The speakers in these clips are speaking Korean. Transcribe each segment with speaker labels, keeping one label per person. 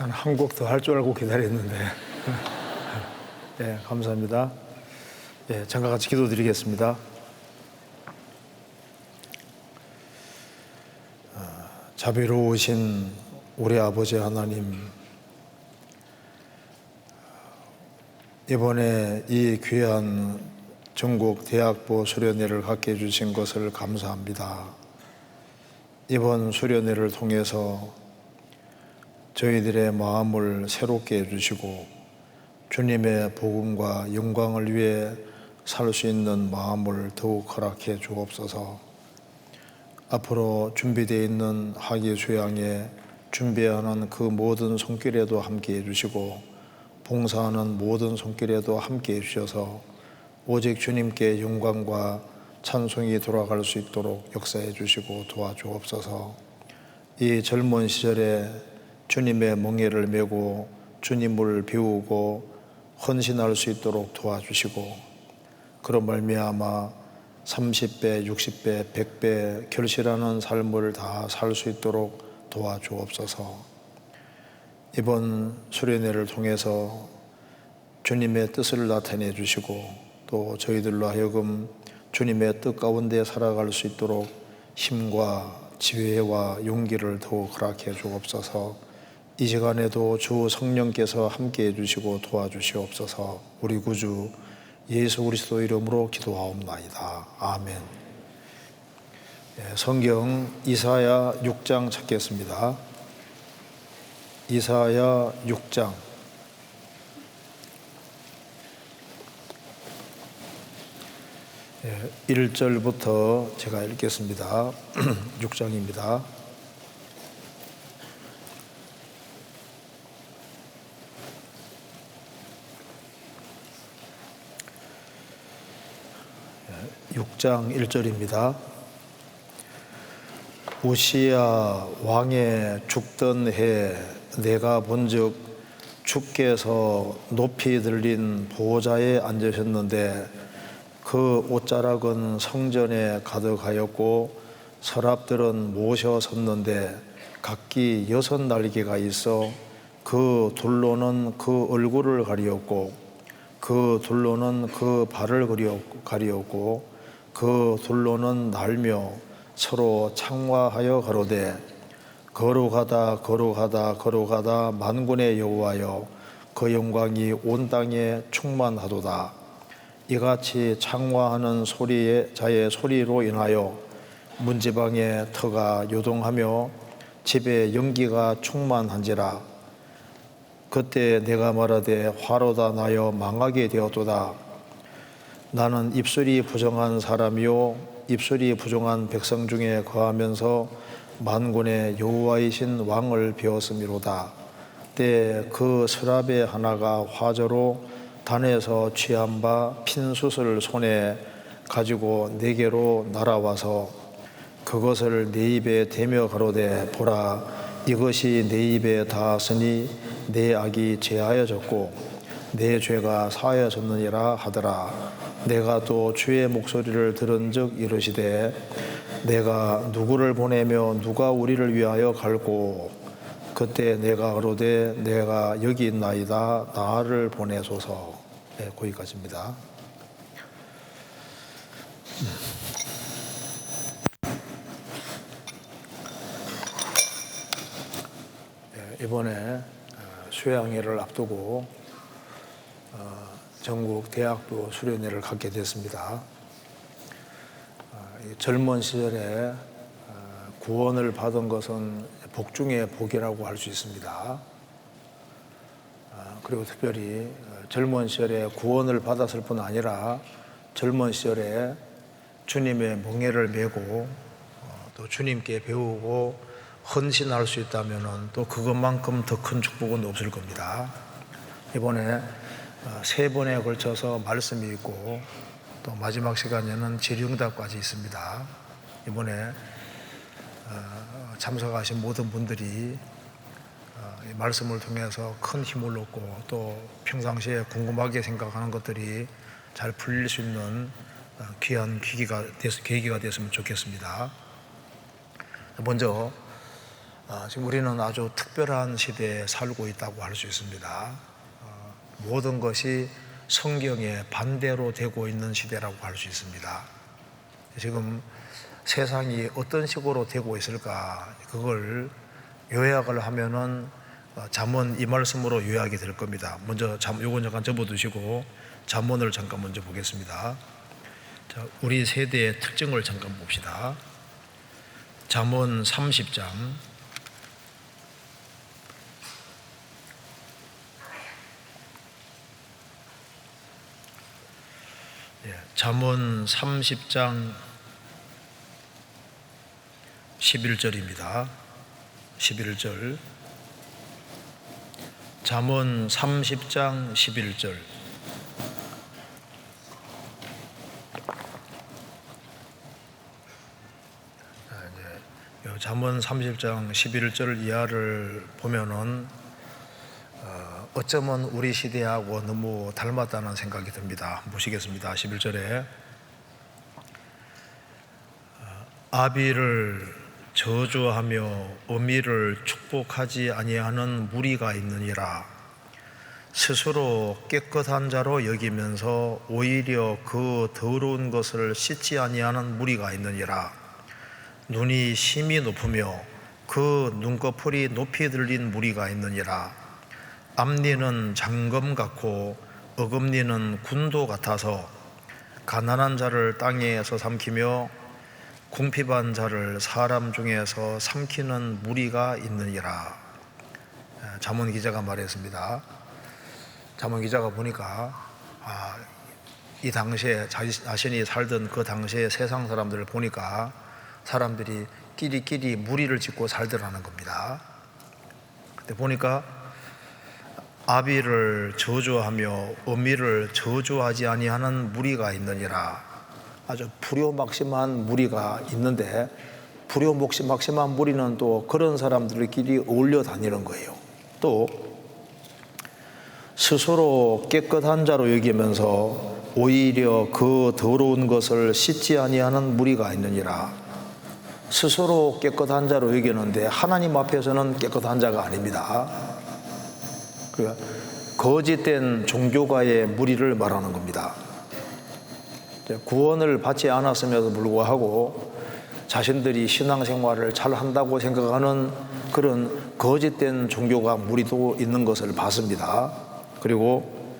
Speaker 1: 한 한 곡 더 할 줄 알고 기다렸는데. 예, 감사합니다. 예, 잠깐 같이 기도드리겠습니다. 자비로우신 우리 아버지 하나님, 이번에 이 귀한 전국 대학부 수련회를 갖게 해주신 것을 감사합니다. 이번 수련회를 통해서 저희들의 마음을 새롭게 해주시고 주님의 복음과 영광을 위해 살 수 있는 마음을 더욱 허락해 주옵소서. 앞으로 준비되어 있는 학위 수양에 준비하는 그 모든 손길에도 함께 해주시고 봉사하는 모든 손길에도 함께 해주셔서 오직 주님께 영광과 찬송이 돌아갈 수 있도록 역사해 주시고 도와주옵소서. 이 젊은 시절에 주님의 멍에를 메고 주님을 배우고 헌신할 수 있도록 도와주시고 그런 말미암아 30배, 60배, 100배 결실하는 삶을 다 살 수 있도록 도와주옵소서. 이번 수련회를 통해서 주님의 뜻을 나타내 주시고 또 저희들로 하여금 주님의 뜻 가운데 살아갈 수 있도록 힘과 지혜와 용기를 더욱 허락해 주옵소서. 이 시간에도 주 성령께서 함께 해주시고 도와주시옵소서. 우리 구주 예수 그리스도 이름으로 기도하옵나이다. 아멘. 성경 이사야 6장 찾겠습니다. 이사야 6장 1절부터 제가 읽겠습니다. 6장입니다. (6장 1절입니다) 우시야 왕의 죽던 해 내가 본즉 주께서 높이 들린 보좌에 앉으셨는데 그 옷자락은 성전에 가득하였고 서랍들은 모셔 섰는데 각기 6 날개가 있어 그 둘로는 그 얼굴을 가리었고 그 둘로는 그 발을 가리었고 그 둘로는 날며 서로 창화하여 가로되 거룩하다 거룩하다 거룩하다 만군의 여호와여 그 영광이 온 땅에 충만하도다. 이같이 창화하는 자의 소리로 인하여 문지방의 터가 요동하며 집에 연기가 충만한지라. 그때 내가 말하되 화로다 나여 망하게 되었도다. 나는 입술이 부정한 사람이요 입술이 부정한 백성 중에 거하면서 만군의 여호와이신 왕을 배웠음이로다. 때 그 서랍의 하나가 화저로 단에서 취한 바 핀숯을 손에 가지고 내게로 날아와서 그것을 내 입에 대며 가로되 보라 이것이 내 입에 닿았으니 내 악이 제하여졌고 내 죄가 사하여졌느니라 하더라. 내가 또 주의 목소리를 들은즉 이르시되 내가 누구를 보내며 누가 우리를 위하여 갈고 그때 내가 가로되 내가 여기 있나이다 나를 보내소서. 네, 거기까지입니다. 네, 이번에 수양회를 앞두고 전국 대학부 수련회를 갖게 됐습니다. 젊은 시절에 구원을 받은 것은 복 중에 복이라고 할 수 있습니다. 그리고 특별히 젊은 시절에 구원을 받았을 뿐 아니라 젊은 시절에 주님의 멍에를 메고 또 주님께 배우고 헌신할 수 있다면 또 그것만큼 더 큰 축복은 없을 겁니다. 이번에 3번에 걸쳐서 말씀이 있고 또 마지막 시간에는 질의응답까지 있습니다. 이번에 참석하신 모든 분들이 이 말씀을 통해서 큰 힘을 얻고 또 평상시에 궁금하게 생각하는 것들이 잘 풀릴 수 있는 귀한 계기가 됐으면 좋겠습니다. 먼저 지금 우리는 아주 특별한 시대에 살고 있다고 할 수 있습니다. 모든 것이 성경에 반대로 되고 있는 시대라고 할 수 있습니다. 지금 세상이 어떤 식으로 되고 있을까, 그걸 요약을 하면은 잠언 이 말씀으로 요약이 될 겁니다. 먼저 요건 잠깐 접어두시고 잠언을 잠깐 먼저 보겠습니다. 자, 우리 세대의 특징을 잠깐 봅시다. 잠언 30장 잠언 30장 11절입니다. 11절. 잠언 30장 11절. 잠언 30장 11절 이하를 보면은 어쩌면 우리 시대하고 너무 닮았다는 생각이 듭니다. 보시겠습니다. 11절에 아비를 저주하며 어미를 축복하지 아니하는 무리가 있느니라. 스스로 깨끗한 자로 여기면서 오히려 그 더러운 것을 씻지 아니하는 무리가 있느니라. 눈이 심히 높으며 그 눈꺼풀이 높이 들린 무리가 있느니라. 앞니는 장검 같고 어금니는 군도 같아서 가난한 자를 땅에서 삼키며 궁핍한 자를 사람 중에서 삼키는 무리가 있느니라. 잠언 기자가 말했습니다. 잠언 기자가 보니까 이 당시에 자신이 살던 그 당시에 세상 사람들을 보니까 사람들이 끼리끼리 무리를 짓고 살더라는 겁니다. 근데 보니까 아비를 저주하며 어미를 저주하지 아니하는 무리가 있느니라. 아주 불효막심한 무리가 있는데, 불효막심한 무리는 또 그런 사람들끼리 어울려 다니는 거예요. 또 스스로 깨끗한 자로 여기면서 오히려 그 더러운 것을 씻지 아니하는 무리가 있느니라. 스스로 깨끗한 자로 여기는데 하나님 앞에서는 깨끗한 자가 아닙니다. 그러니까 거짓된 종교가의 무리를 말하는 겁니다. 구원을 받지 않았음에도 불구하고 자신들이 신앙생활을 잘 한다고 생각하는 그런 거짓된 종교가 무리도 있는 것을 봤습니다. 그리고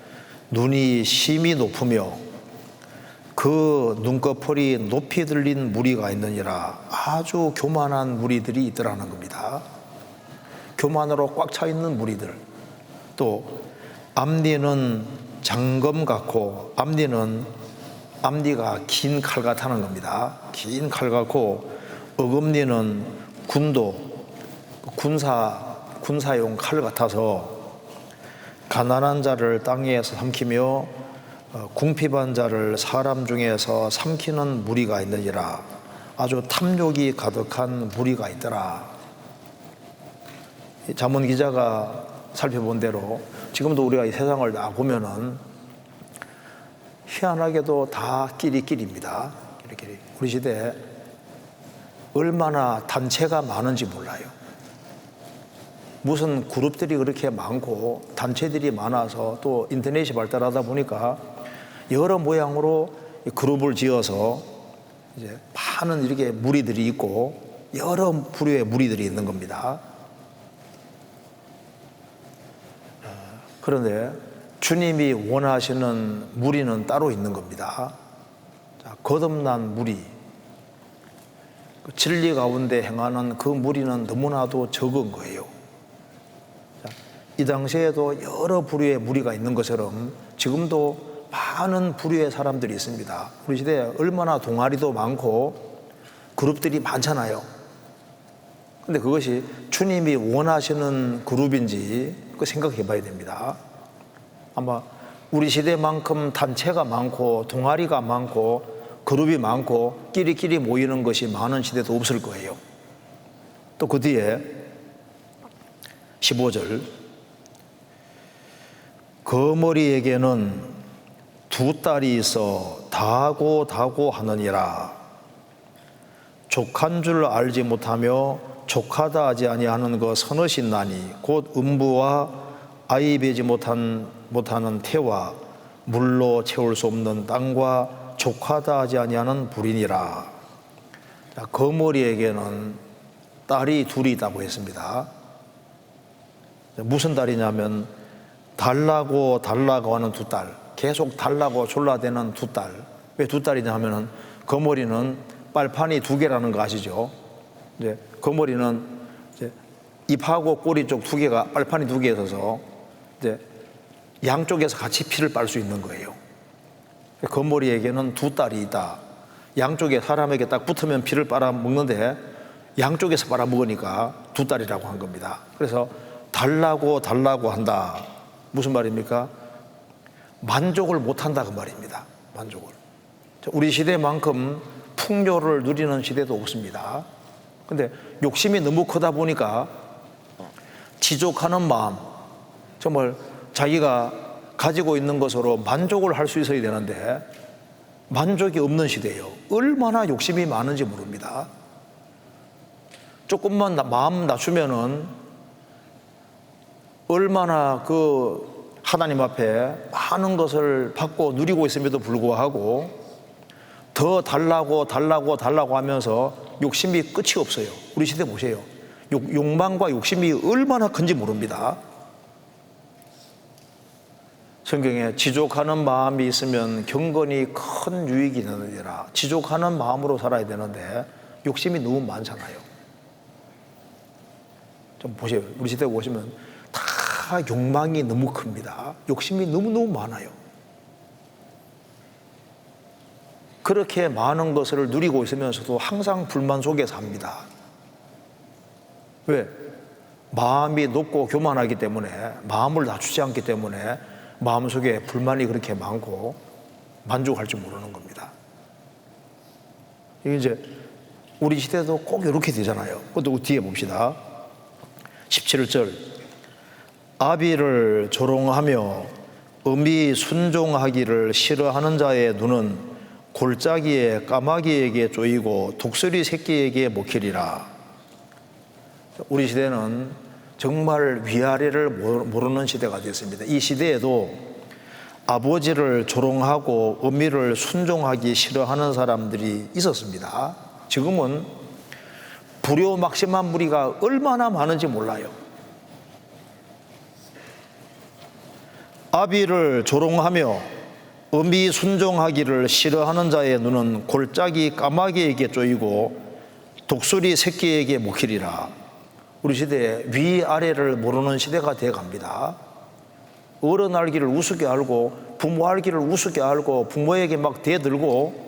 Speaker 1: 눈이 심히 높으며 그 눈꺼풀이 높이 들린 무리가 있느니라. 아주 교만한 무리들이 있더라는 겁니다. 교만으로 꽉 차 있는 무리들. 또 앞니는 장검 같고, 앞니가 긴 칼 같다는 겁니다. 긴 칼 같고 어금니는 군사용 칼 같아서 가난한 자를 땅에서 삼키며 궁핍한 자를 사람 중에서 삼키는 무리가 있느니라. 아주 탐욕이 가득한 무리가 있더라. 잠언 기자가 살펴본 대로 지금도 우리가 이 세상을 다 보면은 희한하게도 다 끼리끼리입니다. 끼리끼리. 우리 시대에 얼마나 단체가 많은지 몰라요. 무슨 그룹들이 그렇게 많고 단체들이 많아서 또 인터넷이 발달하다 보니까 여러 모양으로 그룹을 지어서 이제 많은 이렇게 무리들이 있고 여러 부류의 무리들이 있는 겁니다. 그런데 주님이 원하시는 무리는 따로 있는 겁니다. 자, 거듭난 무리, 진리 가운데 행하는 그 무리는 너무나도 적은 거예요. 자, 이 당시에도 여러 부류의 무리가 있는 것처럼 지금도 많은 부류의 사람들이 있습니다. 우리 시대에 얼마나 동아리도 많고 그룹들이 많잖아요. 근데 그것이 주님이 원하시는 그룹인지 생각해 봐야 됩니다. 아마 우리 시대만큼 단체가 많고 동아리가 많고 그룹이 많고 끼리끼리 모이는 것이 많은 시대도 없을 거예요. 또 그 뒤에 15절, 거머리에게는 두 딸이 있어 다고 하느니라. 족한 줄 알지 못하며 족하다 하지 아니하는 거 서너신 나니 곧 음부와 아이 베지 못하는 태와 물로 채울 수 없는 땅과 족하다 하지 아니하는 불이니라. 자, 거머리에게는 딸이 둘이 있다고 했습니다. 무슨 딸이냐면 달라고 하는 두 딸, 계속 달라고 졸라대는 두 딸. 왜 두 딸이냐 하면은 거머리는 빨판이 두 개라는 거 아시죠? 이제 거머리는 이제 입하고 꼬리 쪽 두 개가 빨판이 두 개 있어서 이제 양쪽에서 같이 피를 빨 수 있는 거예요. 거머리에게는 두 딸이 있다. 양쪽에 사람에게 딱 붙으면 피를 빨아 먹는데 양쪽에서 빨아 먹으니까 두 딸이라고 한 겁니다. 그래서 달라고 한다. 무슨 말입니까? 만족을 못 한다 그 말입니다. 만족을. 우리 시대만큼 풍요를 누리는 시대도 없습니다. 근데 욕심이 너무 크다 보니까 지족하는 마음, 정말 자기가 가지고 있는 것으로 만족을 할 수 있어야 되는데 만족이 없는 시대예요. 얼마나 욕심이 많은지 모릅니다. 조금만 마음 낮추면은 얼마나 그 하나님 앞에 많은 것을 받고 누리고 있음에도 불구하고 더 달라고 하면서 욕심이 끝이 없어요. 우리 시대 보세요. 욕망과 욕심이 얼마나 큰지 모릅니다. 성경에 지족하는 마음이 있으면 경건이 큰 유익이 있느니라. 지족하는 마음으로 살아야 되는데 욕심이 너무 많잖아요. 좀 보세요. 우리 시대 보시면 다 욕망이 너무 큽니다. 욕심이 너무너무 많아요. 그렇게 많은 것을 누리고 있으면서도 항상 불만 속에 삽니다. 왜? 마음이 높고 교만하기 때문에, 마음을 낮추지 않기 때문에 마음속에 불만이 그렇게 많고 만족할 줄 모르는 겁니다. 이게 이제 우리 시대도 꼭 이렇게 되잖아요. 그것도 뒤에 봅시다. 17절. 아비를 조롱하며 음이 순종하기를 싫어하는 자의 눈은 골짜기에 까마귀에게 쪼이고 독수리 새끼에게 먹히리라. 우리 시대는 정말 위아래를 모르는 시대가 되었습니다. 이 시대에도 아버지를 조롱하고 어미를 순종하기 싫어하는 사람들이 있었습니다. 지금은 불효막심한 무리가 얼마나 많은지 몰라요. 아비를 조롱하며 어미 순종하기를 싫어하는 자의 눈은 골짜기 까마귀에게 쪼이고 독수리 새끼에게 먹히리라. 우리 시대에 위아래를 모르는 시대가 되어갑니다. 어른 알기를 우습게 알고 부모 알기를 우습게 알고 부모에게 막 대들고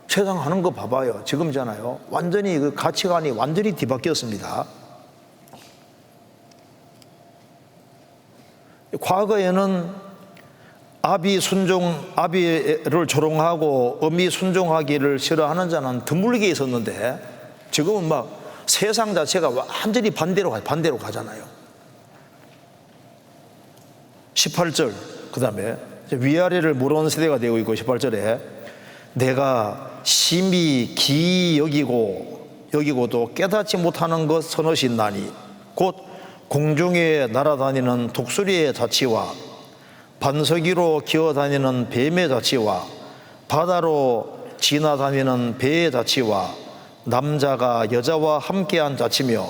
Speaker 1: 세상 하는 거 봐봐요. 지금잖아요. 완전히 그 가치관이 완전히 뒤바뀌었습니다. 과거에는 아비를 조롱하고 어미 순종하기를 싫어하는 자는 드물게 있었는데 지금은 막 세상 자체가 완전히 반대로 가잖아요. 18절 그 다음에 위아래를 모르는 세대가 되고 있고 18절에 내가 심히 기이 여기고도 깨닫지 못하는 것 서너신 나니 곧 공중에 날아다니는 독수리의 자치와 반석이로 기어다니는 뱀의 자치와 바다로 지나다니는 배의 자치와 남자가 여자와 함께한 자치며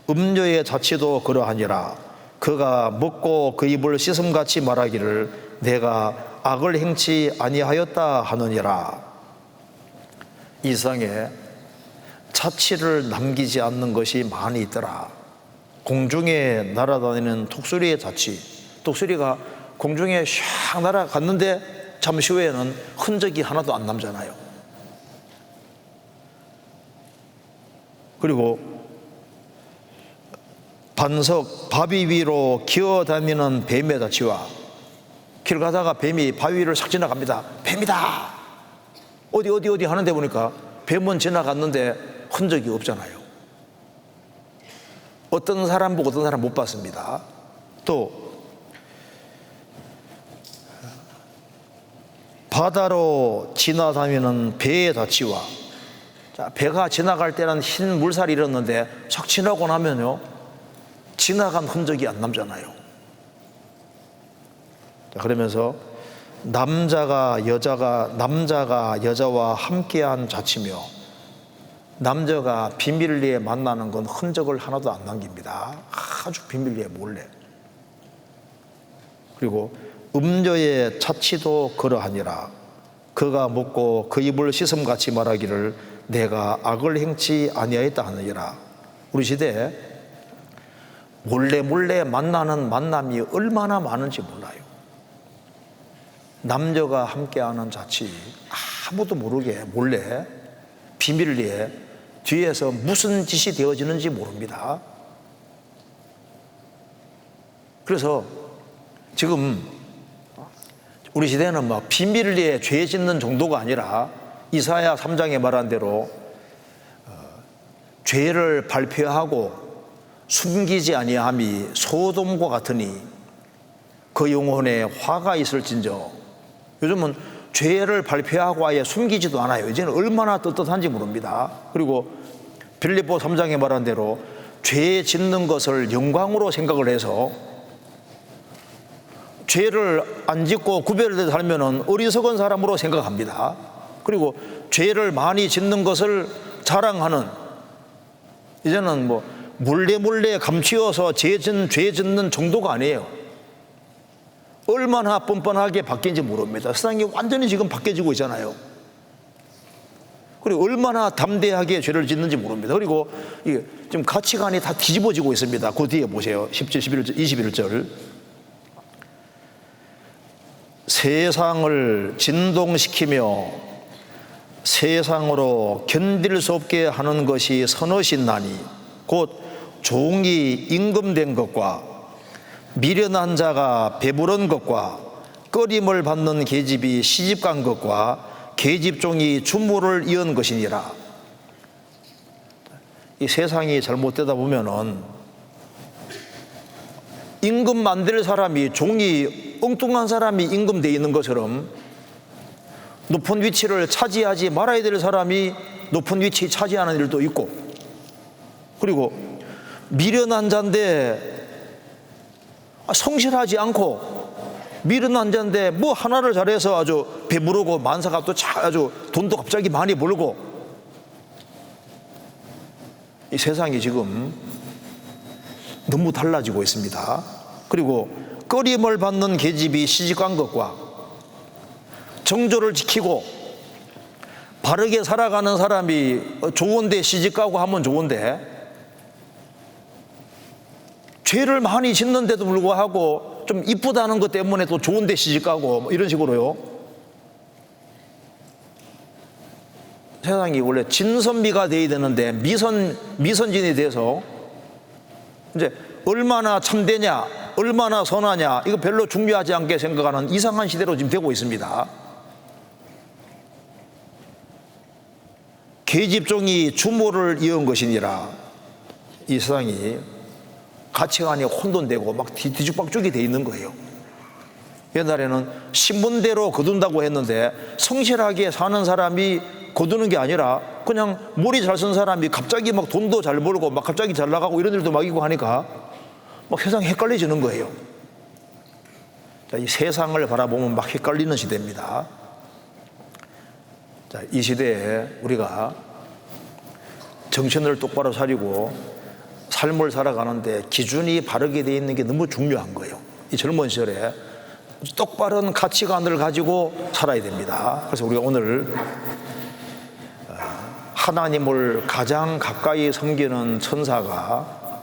Speaker 1: 음료의 자치도 그러하니라. 그가 먹고 그 입을 씻음같이 말하기를 내가 악을 행치 아니하였다 하느니라. 이 세상에 자치를 남기지 않는 것이 많이 있더라. 공중에 날아다니는 독수리의 자치. 독수리가 공중에 샥 날아갔는데 잠시 후에는 흔적이 하나도 안 남잖아요. 그리고 반석 바위 위로 기어다니는 뱀의 자치와 길 가다가 뱀이 바위 위를 싹 지나갑니다. 뱀이다! 어디 하는데 보니까 뱀은 지나갔는데 흔적이 없잖아요. 어떤 사람 보고 어떤 사람 못 봤습니다. 또 바다로 지나다니는 배의 자치와 자, 배가 지나갈 때는 흰 물살이 일었는데 싹 지나고 나면요, 지나간 흔적이 안 남잖아요. 자, 그러면서 남자가 여자와 함께한 자치며 남자가 비밀리에 만나는 건 흔적을 하나도 안 남깁니다. 아주 비밀리에 몰래. 그리고 음녀의 자치도 그러하니라. 그가 먹고 그 입을 씻음같이 말하기를 내가 악을 행치 아니하였다 하느니라. 우리 시대에 몰래 만나는 만남이 얼마나 많은지 몰라요. 남녀가 함께하는 자치, 아무도 모르게 몰래 비밀리에 뒤에서 무슨 짓이 되어지는지 모릅니다. 그래서 지금 우리 시대는 막 비밀리에 죄 짓는 정도가 아니라 이사야 3장에 말한 대로 죄를 발표하고 숨기지 아니함이 소돔과 같으니 그 영혼에 화가 있을진저. 요즘은 죄를 발표하고 아예 숨기지도 않아요. 이제는 얼마나 떳떳한지 모릅니다. 그리고 빌립보 3장에 말한 대로 죄 짓는 것을 영광으로 생각을 해서 죄를 안 짓고 구별돼서 살면은 어리석은 사람으로 생각합니다. 그리고 죄를 많이 짓는 것을 자랑하는, 이제는 뭐 몰래 감추어서 죄 짓는 정도가 아니에요. 얼마나 뻔뻔하게 바뀐지 모릅니다. 세상이 완전히 지금 바뀌어지고 있잖아요. 그리고 얼마나 담대하게 죄를 짓는지 모릅니다. 그리고 이게 지금 가치관이 다 뒤집어지고 있습니다. 그 뒤에 보세요. 10절, 11절, 21절. 세상을 진동시키며 세상으로 견딜 수 없게 하는 것이 선어신나니 곧 종이 임금된 것과 미련한 자가 배부른 것과 꺼림을 받는 계집이 시집간 것과 계집종이 주모를 이은 것이니라. 이 세상이 잘못되다 보면은 임금 만들 사람이, 종이 엉뚱한 사람이 임금되어 있는 것처럼 높은 위치를 차지하지 말아야 될 사람이 높은 위치 차지하는 일도 있고, 그리고 미련한 자인데 성실하지 않고 미련한 자인데 뭐 하나를 잘해서 아주 배부르고 만사가 또 아주 돈도 갑자기 많이 벌고, 이 세상이 지금 너무 달라지고 있습니다. 그리고 꺼림을 받는 계집이 시집간 것과 정조를 지키고 바르게 살아가는 사람이 좋은데 시집가고 하면 좋은데, 죄를 많이 짓는데도 불구하고 좀 이쁘다는 것 때문에 또 좋은데 시집가고 뭐 이런 식으로요. 세상이 원래 진선미가 돼야 되는데 미선진이 돼서 이제 얼마나 참되냐, 얼마나 선하냐, 이거 별로 중요하지 않게 생각하는 이상한 시대로 지금 되고 있습니다. 계집종이 주모를 이은 것이니라. 이 세상이 가치관이 혼돈되고 막 뒤죽박죽이 돼 있는 거예요. 옛날에는 신분대로 거둔다고 했는데 성실하게 사는 사람이 거두는 게 아니라 그냥 머리 잘 쓴 사람이 갑자기 막 돈도 잘 벌고 막 갑자기 잘 나가고 이런 일도 막 있고 하니까 막 세상이 헷갈려지는 거예요. 자, 이 세상을 바라보면 막 헷갈리는 시대입니다. 자, 이 시대에 우리가 정신을 똑바로 차리고 삶을 살아가는데 기준이 바르게 되어 있는 게 너무 중요한 거예요. 이 젊은 시절에 똑바른 가치관을 가지고 살아야 됩니다. 그래서 우리가 오늘 하나님을 가장 가까이 섬기는 천사가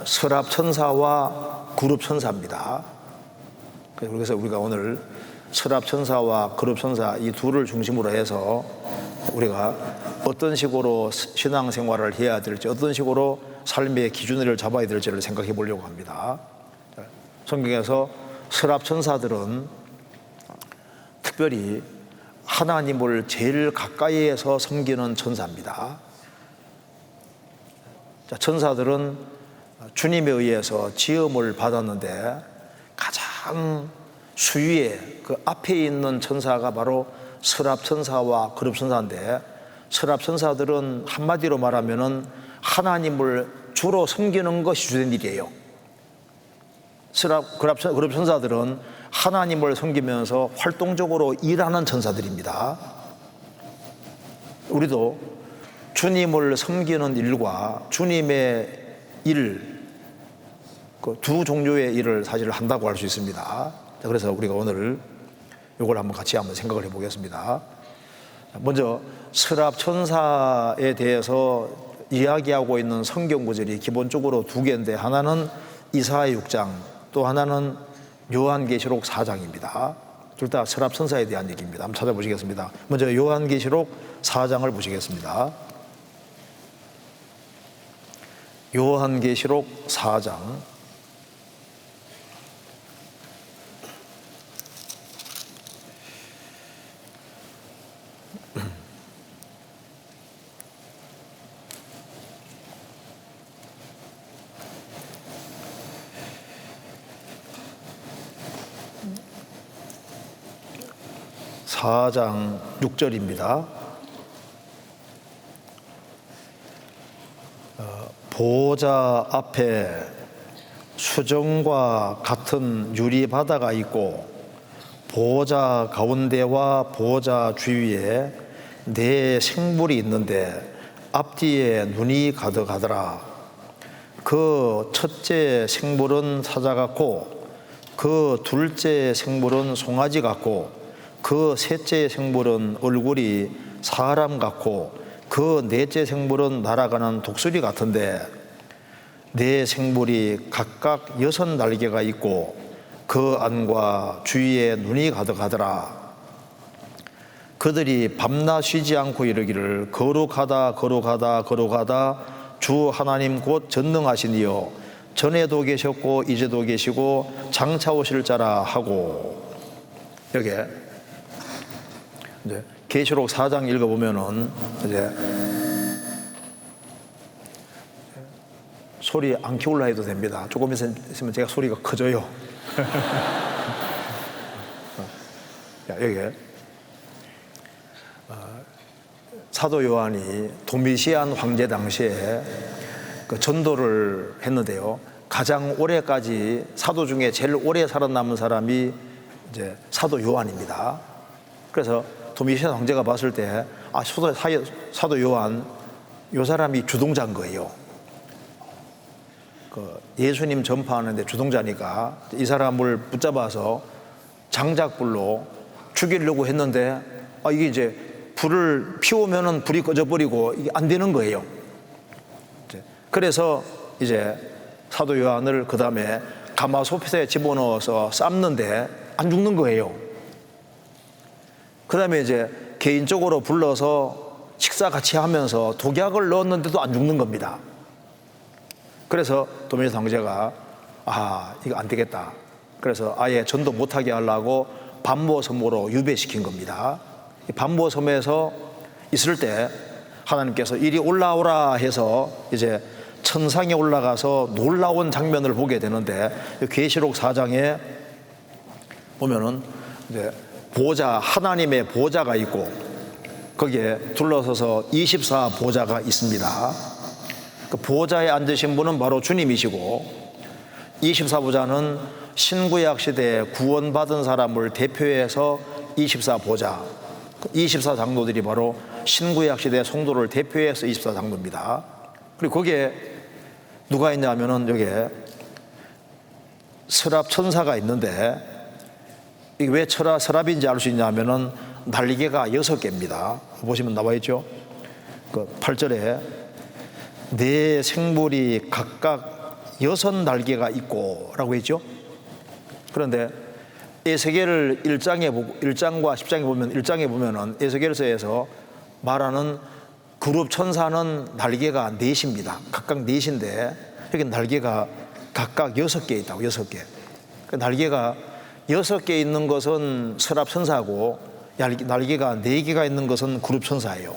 Speaker 1: 서랍천사와 그룹천사입니다. 그래서 우리가 오늘 서랍천사와 그룹천사 이 둘을 중심으로 해서 우리가 어떤 식으로 신앙생활을 해야 될지, 어떤 식으로 삶의 기준을 잡아야 될지를 생각해 보려고 합니다. 성경에서 서랍천사들은 특별히 하나님을 제일 가까이에서 섬기는 천사입니다. 천사들은 주님에 의해서 지음을 받았는데 가장 수위에 그 앞에 있는 천사가 바로 서랍천사와 그룹천사인데, 서랍 천사들은 한마디로 말하면은 하나님을 주로 섬기는 것이 주된 일이에요. 그룹 천사들은 하나님을 섬기면서 활동적으로 일하는 천사들입니다. 우리도 주님을 섬기는 일과 주님의 일, 그 두 종류의 일을 사실 한다고 할 수 있습니다. 그래서 우리가 오늘 이걸 같이 생각을 해보겠습니다. 먼저 서랍 천사에 대해서 이야기하고 있는 성경 구절이 기본적으로 두 개인데, 하나는 이사야 6장, 또 하나는 요한계시록 4장입니다. 둘 다 서랍 천사에 대한 얘기입니다. 한번 찾아보시겠습니다. 먼저 요한계시록 4장을 보시겠습니다. 요한계시록 4장 4장 6절입니다. 보호자 앞에 수정과 같은 유리바다가 있고 보호자 가운데와 보호자 주위에 네 생물이 있는데 앞뒤에 눈이 가득하더라. 그 첫째 생물은 사자 같고 그 둘째 생물은 송아지 같고 그 셋째 생물은 얼굴이 사람 같고 그 넷째 생물은 날아가는 독수리 같은데 네 생물이 각각 6 날개가 있고 그 안과 주위에 눈이 가득하더라. 그들이 밤낮 쉬지 않고 이르기를 거룩하다 거룩하다 거룩하다 주 하나님 곧 전능하신 이여 전에도 계셨고 이제도 계시고 장차 오실 자라 하고. 여기에 이제 계시록 4장 읽어보면은 이제 소리 안 키울라 해도 됩니다. 조금 있으면 제가 소리가 커져요. 여기 사도 요한이 도미시안 황제 당시에 그 전도를 했는데요. 가장 오래까지 사도 중에 제일 오래 살아남은 사람이 이제 사도 요한입니다. 그래서 도미시안 황제가 봤을 때 사도 요한 요 사람이 주동자인 거예요. 그 예수님 전파하는데 주동자니까 이 사람을 붙잡아서 장작불로 죽이려고 했는데 이게 이제 불을 피우면은 불이 꺼져버리고 이게 안 되는 거예요. 그래서 이제 사도 요한을 그 다음에 가마솥에 집어넣어서 삶는데 안 죽는 거예요. 그 다음에 이제 개인적으로 불러서 식사 같이 하면서 독약을 넣었는데도 안 죽는 겁니다. 그래서 도미시안 황제가 이거 안 되겠다. 그래서 아예 전도 못하게 하려고 반모섬으로 유배시킨 겁니다. 반모섬에서 있을 때 하나님께서 이리 올라오라 해서 이제 천상에 올라가서 놀라운 장면을 보게 되는데, 계시록 4장에 보면은 이제 하나님의 보좌가 있고 거기에 둘러서서 24 보좌가 있습니다. 그 보좌에 앉으신 분은 바로 주님이시고 24 보좌는 신구약 시대에 구원받은 사람을 대표해서 24 보좌, 24 장로들이 바로 신구약 시대 성도를 대표해서 24 장로입니다. 그리고 거기에 누가 있냐면은 여기에 서랍 천사가 있는데, 이게 왜 서랍인지 알 수 있냐면은 날개가 6개입니다. 보시면 나와 있죠. 그 8절에 네 생물이 각각 6 날개가 있고 라고 했죠. 그런데 에스겔을 1장과 10장에 보면 1장에 보면은 에스겔서에서 말하는 그룹 천사는 날개가 4입니다. 각각 4인데 여기 날개가 각각 6개 있다고. 6개. 그 날개가 6개 있는 것은 서랍 천사고 날개가 4개가 있는 것은 그룹 천사예요.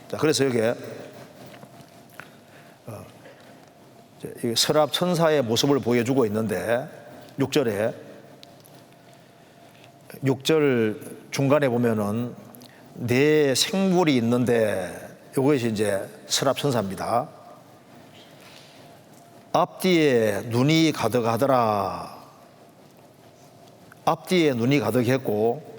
Speaker 1: 자, 그래서 여기에 서랍 천사의 모습을 보여주고 있는데 6절 중간에 보면은 네 생물이 있는데 이것이 이제 서랍천사입니다. 앞뒤에 눈이 가득하더라. 앞뒤에 눈이 가득했고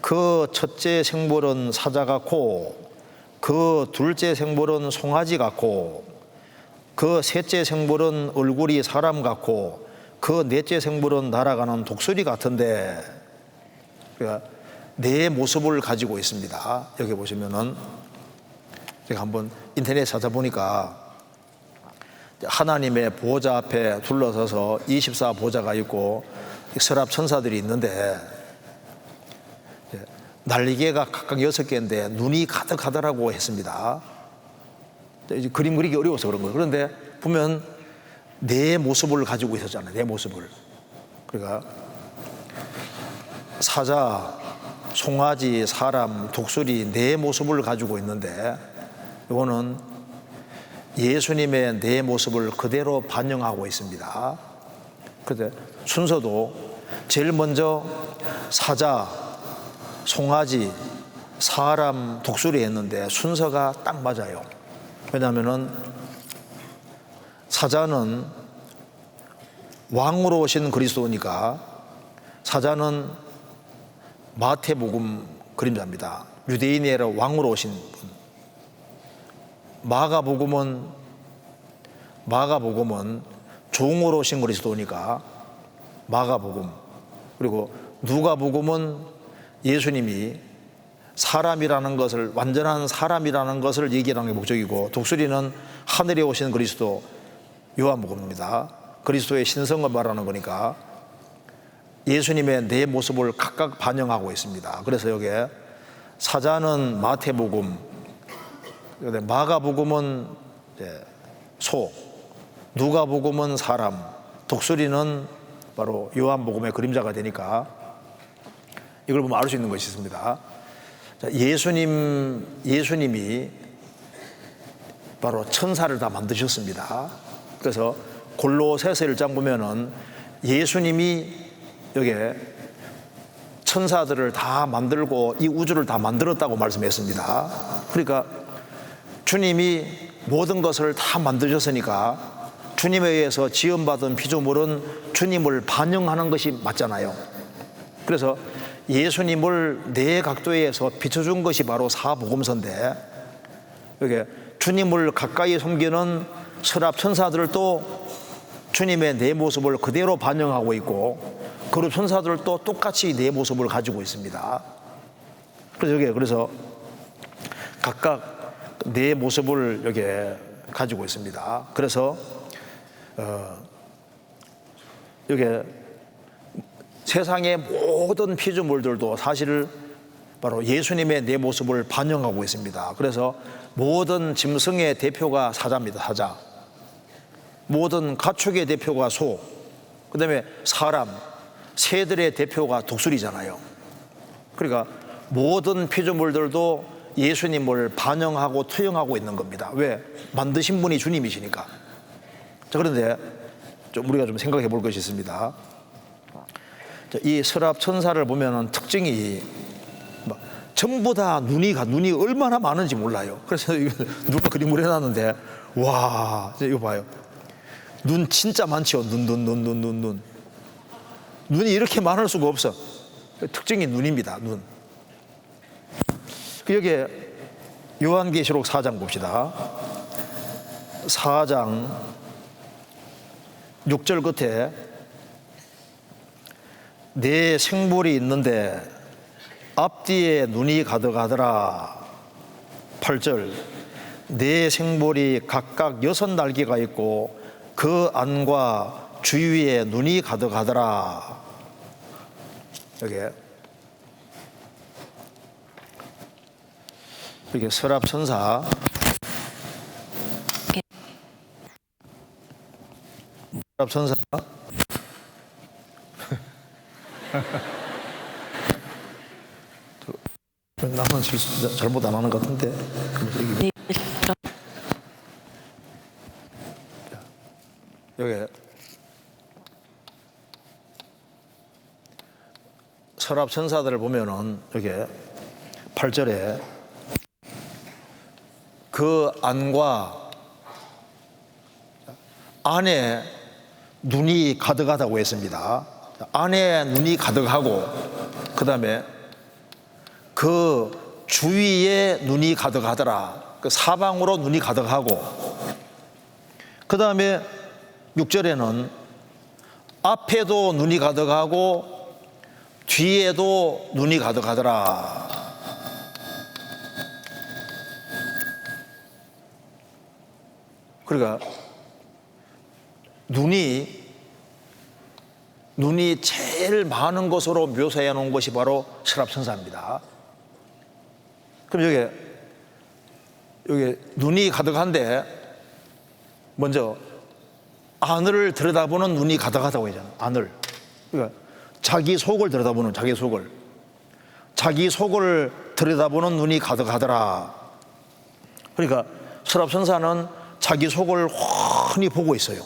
Speaker 1: 그 첫째 생물은 사자 같고 그 둘째 생물은 송아지 같고 그 셋째 생물은 얼굴이 사람 같고 그 넷째 생물은 날아가는 독수리 같은데, 그러니까 네 모습을 가지고 있습니다. 여기 보시면은 제가 한번 인터넷에 찾아보니까 하나님의 보좌 앞에 둘러서서 24보좌가 있고 서랍 천사들이 있는데 날개가 각각 6개인데 눈이 가득하더라고 했습니다. 이제 그림 그리기 어려워서 그런 거예요. 그런데 보면 네 모습을 가지고 있었잖아요. 네 모습을. 그러니까 사자, 송아지, 사람, 독수리 네 모습을 가지고 있는데 이거는 예수님의 네 모습을 그대로 반영하고 있습니다. 그런데 순서도 제일 먼저 사자, 송아지, 사람, 독수리 했는데 순서가 딱 맞아요. 왜냐하면은 사자는 왕으로 오신 그리스도니까 사자는 마태복음 그림자입니다. 유대인의 왕으로 오신 분. 마가복음은 종으로 오신 그리스도니까 마가복음. 그리고 누가복음은 예수님이 사람이라는 것을, 완전한 사람이라는 것을 얘기하는 게 목적이고, 독수리는 하늘에 오신 그리스도 요한복음입니다. 그리스도의 신성을 말하는 거니까 예수님의 네 모습을 각각 반영하고 있습니다. 그래서 여기에 사자는 마태복음, 마가복음은 소, 누가복음은 사람, 독수리는 바로 요한복음의 그림자가 되니까 이걸 보면 알 수 있는 것이 있습니다. 예수님이 바로 천사를 다 만드셨습니다. 그래서 골로새서 1장 보면은 예수님이 여기에 천사들을 다 만들고 이 우주를 다 만들었다고 말씀했습니다. 그러니까 주님이 모든 것을 다 만드셨으니까 주님에 의해서 지음받은 피조물은 주님을 반영하는 것이 맞잖아요. 그래서 예수님을 네 각도에서 비춰준 것이 바로 사복음서인데, 여기 주님을 가까이 섬기는 서랍 천사들도 주님의 네 모습을 그대로 반영하고 있고, 그룹 천사들도 똑같이 네 모습을 가지고 있습니다. 그래서 각각 네 모습을 여기 가지고 있습니다. 그래서 여기 세상의 모든 피조물들도 사실 바로 예수님의 네 모습을 반영하고 있습니다. 그래서 모든 짐승의 대표가 사자입니다. 사자. 모든 가축의 대표가 소. 그 다음에 사람, 새들의 대표가 독수리잖아요. 그러니까 모든 피조물들도 예수님을 반영하고 투영하고 있는 겁니다. 왜? 만드신 분이 주님이시니까. 자, 그런데 우리가 좀 생각해 볼 것이 있습니다. 이 서랍 천사를 보면은 특징이 전부 다 눈이 얼마나 많은지 몰라요. 그래서 누가 그림을 해놨는데, 와, 이거 봐요. 눈 진짜 많죠. 눈이 이렇게 많을 수가 없어. 특징이 눈입니다. 눈. 여기 요한계시록 4장 봅시다. 4장 6절 끝에 네 생물이 있는데 앞뒤에 눈이 가득하더라. 8절 네 생물이 각각 6날개가 있고 그 안과 주위에 눈이 가득하더라. 여기 서랍 천사, 서랍 천사. 나만 잘못 안 하는 것 같은데. 여기 서랍 천사들을 보면은 여기 8절에 그 안과 안에 눈이 가득하다고 했습니다. 안에 눈이 가득하고 그 다음에 그 주위에 눈이 가득하더라. 그 사방으로 눈이 가득하고 그 다음에 6절에는 앞에도 눈이 가득하고 뒤에도 눈이 가득하더라. 그러니까 눈이 제일 많은 것으로 묘사해 놓은 것이 바로 서랍천사입니다. 그럼 여기 눈이 가득한데 먼저 안을 들여다보는 눈이 가득하다고 하잖아요. 안을. 그러니까 자기 속을 들여다보는 자기 속을 들여다보는 눈이 가득하더라. 그러니까 서랍천사는 자기 속을 훤히 보고 있어요.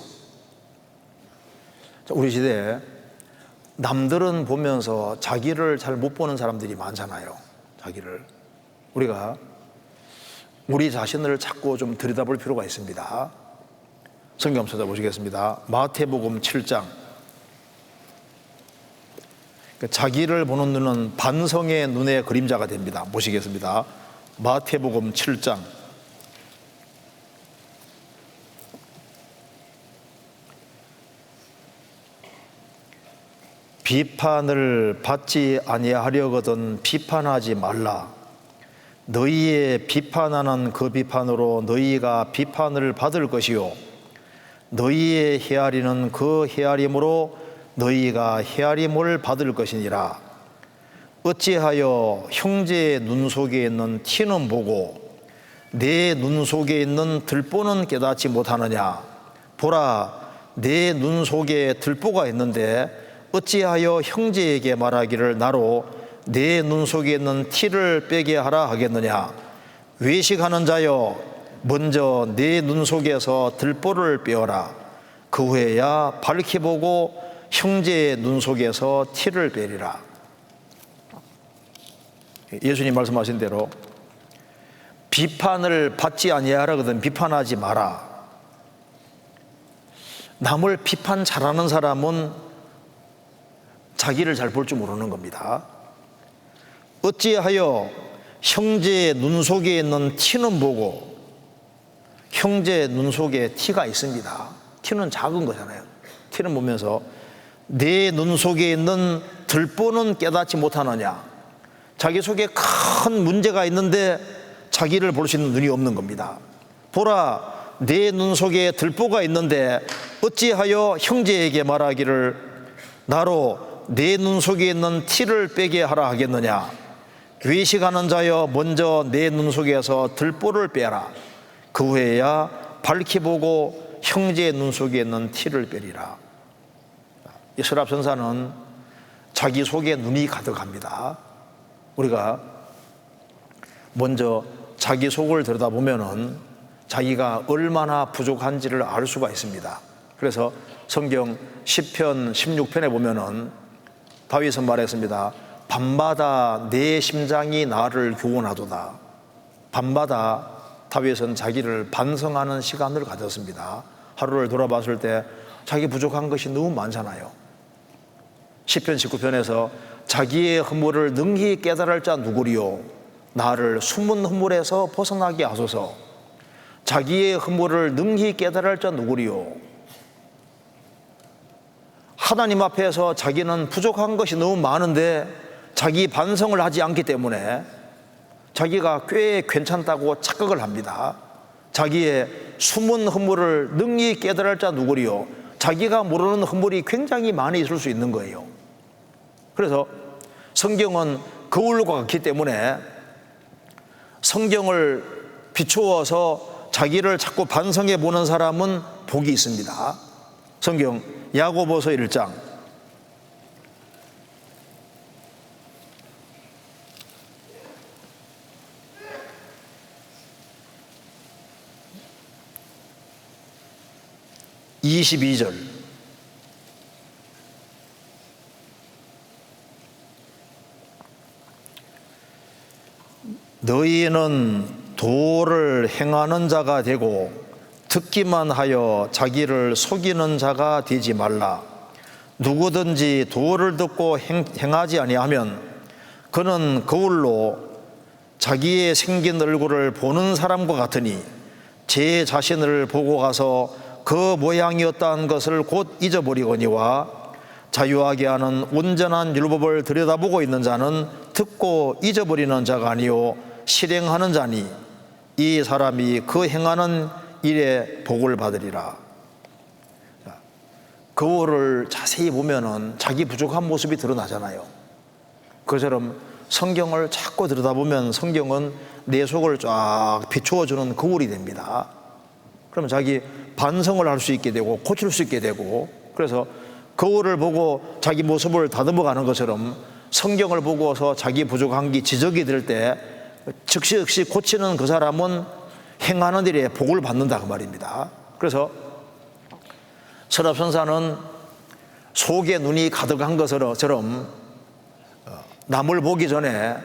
Speaker 1: 우리 시대에 남들은 보면서 자기를 잘 못 보는 사람들이 많잖아요. 자기를. 우리가 우리 자신을 자꾸 좀 들여다볼 필요가 있습니다. 성경 한번 찾아보시겠습니다. 마태복음 7장. 자기를 보는 눈은 반성의 눈의 그림자가 됩니다. 보시겠습니다. 마태복음 7장. 비판을 받지 아니하려거든 비판하지 말라. 너희의 비판하는 그 비판으로 너희가 비판을 받을 것이요 너희의 헤아리는 그 헤아림으로 너희가 헤아림을 받을 것이니라. 어찌하여 형제의 눈 속에 있는 티는 보고 내 눈 속에 있는 들보는 깨닫지 못하느냐. 보라, 내 눈 속에 들보가 있는데 어찌하여 형제에게 말하기를 나로 내 눈 속에 있는 티를 빼게 하라 하겠느냐. 외식하는 자여, 먼저 내 눈 속에서 들보를 빼어라. 그 후에야 밝히 보고 형제의 눈 속에서 티를 빼리라. 예수님 말씀하신 대로 비판을 받지 아니하라거든 비판하지 마라. 남을 비판 잘하는 사람은 자기를 잘 볼 줄 모르는 겁니다. 어찌하여 형제의 눈 속에 있는 티는 보고, 형제의 눈 속에 티가 있습니다. 티는 작은 거잖아요. 티는 보면서 내 눈 속에 있는 들보는 깨닫지 못하느냐. 자기 속에 큰 문제가 있는데 자기를 볼 수 있는 눈이 없는 겁니다. 보라, 내 눈 속에 들보가 있는데 어찌하여 형제에게 말하기를 나로 내 눈 속에 있는 티를 빼게 하라 하겠느냐. 외식하는 자여, 먼저 내 눈 속에서 들보를 빼라. 그 후에야 밝히 보고 형제의 눈 속에 있는 티를 빼리라. 이 서랍천사는 자기 속에 눈이 가득합니다. 우리가 먼저 자기 속을 들여다보면은 자기가 얼마나 부족한지를 알 수가 있습니다. 그래서 성경 시편 16편에 보면은 다윗은 말했습니다. 밤마다 내 심장이 나를 교훈하도다. 밤마다 다윗은 자기를 반성하는 시간을 가졌습니다. 하루를 돌아봤을 때 자기 부족한 것이 너무 많잖아요. 시편 19편에서 자기의 허물을 능히 깨달을 자 누구리요. 나를 숨은 허물에서 벗어나게 하소서. 자기의 허물을 능히 깨달을 자 누구리요. 하나님 앞에서 자기는 부족한 것이 너무 많은데 자기 반성을 하지 않기 때문에 자기가 꽤 괜찮다고 착각을 합니다. 자기의 숨은 허물을 능히 깨달을 자 누구리요. 자기가 모르는 허물이 굉장히 많이 있을 수 있는 거예요. 그래서 성경은 거울과 같기 때문에 성경을 비추어서 자기를 자꾸 반성해 보는 사람은 복이 있습니다. 성경 야고보서 1장 22절. 너희는 도를 행하는 자가 되고 듣기만 하여 자기를 속이는 자가 되지 말라. 누구든지 도를 듣고 행하지 아니하면 그는 거울로 자기의 생긴 얼굴을 보는 사람과 같으니 제 자신을 보고 가서 그 모양이었다는 것을 곧 잊어버리거니와 자유하게 하는 온전한 율법을 들여다보고 있는 자는 듣고 잊어버리는 자가 아니요 실행하는 자니 이 사람이 그 행하는 일에 복을 받으리라. 거울을 자세히 보면은 자기 부족한 모습이 드러나잖아요. 그처럼 성경을 자꾸 들여다보면 성경은 내 속을 쫙 비추어주는 거울이 됩니다. 그러면 자기 반성을 할 수 있게 되고 고칠 수 있게 되고, 그래서 거울을 보고 자기 모습을 다듬어 가는 것처럼 성경을 보고서 자기 부족한 게 지적이 될 때 즉시 고치는 그 사람은 행하는 일에 복을 받는다 그 말입니다. 그래서 서랍선사는 속에 눈이 가득한 것처럼 남을 보기 전에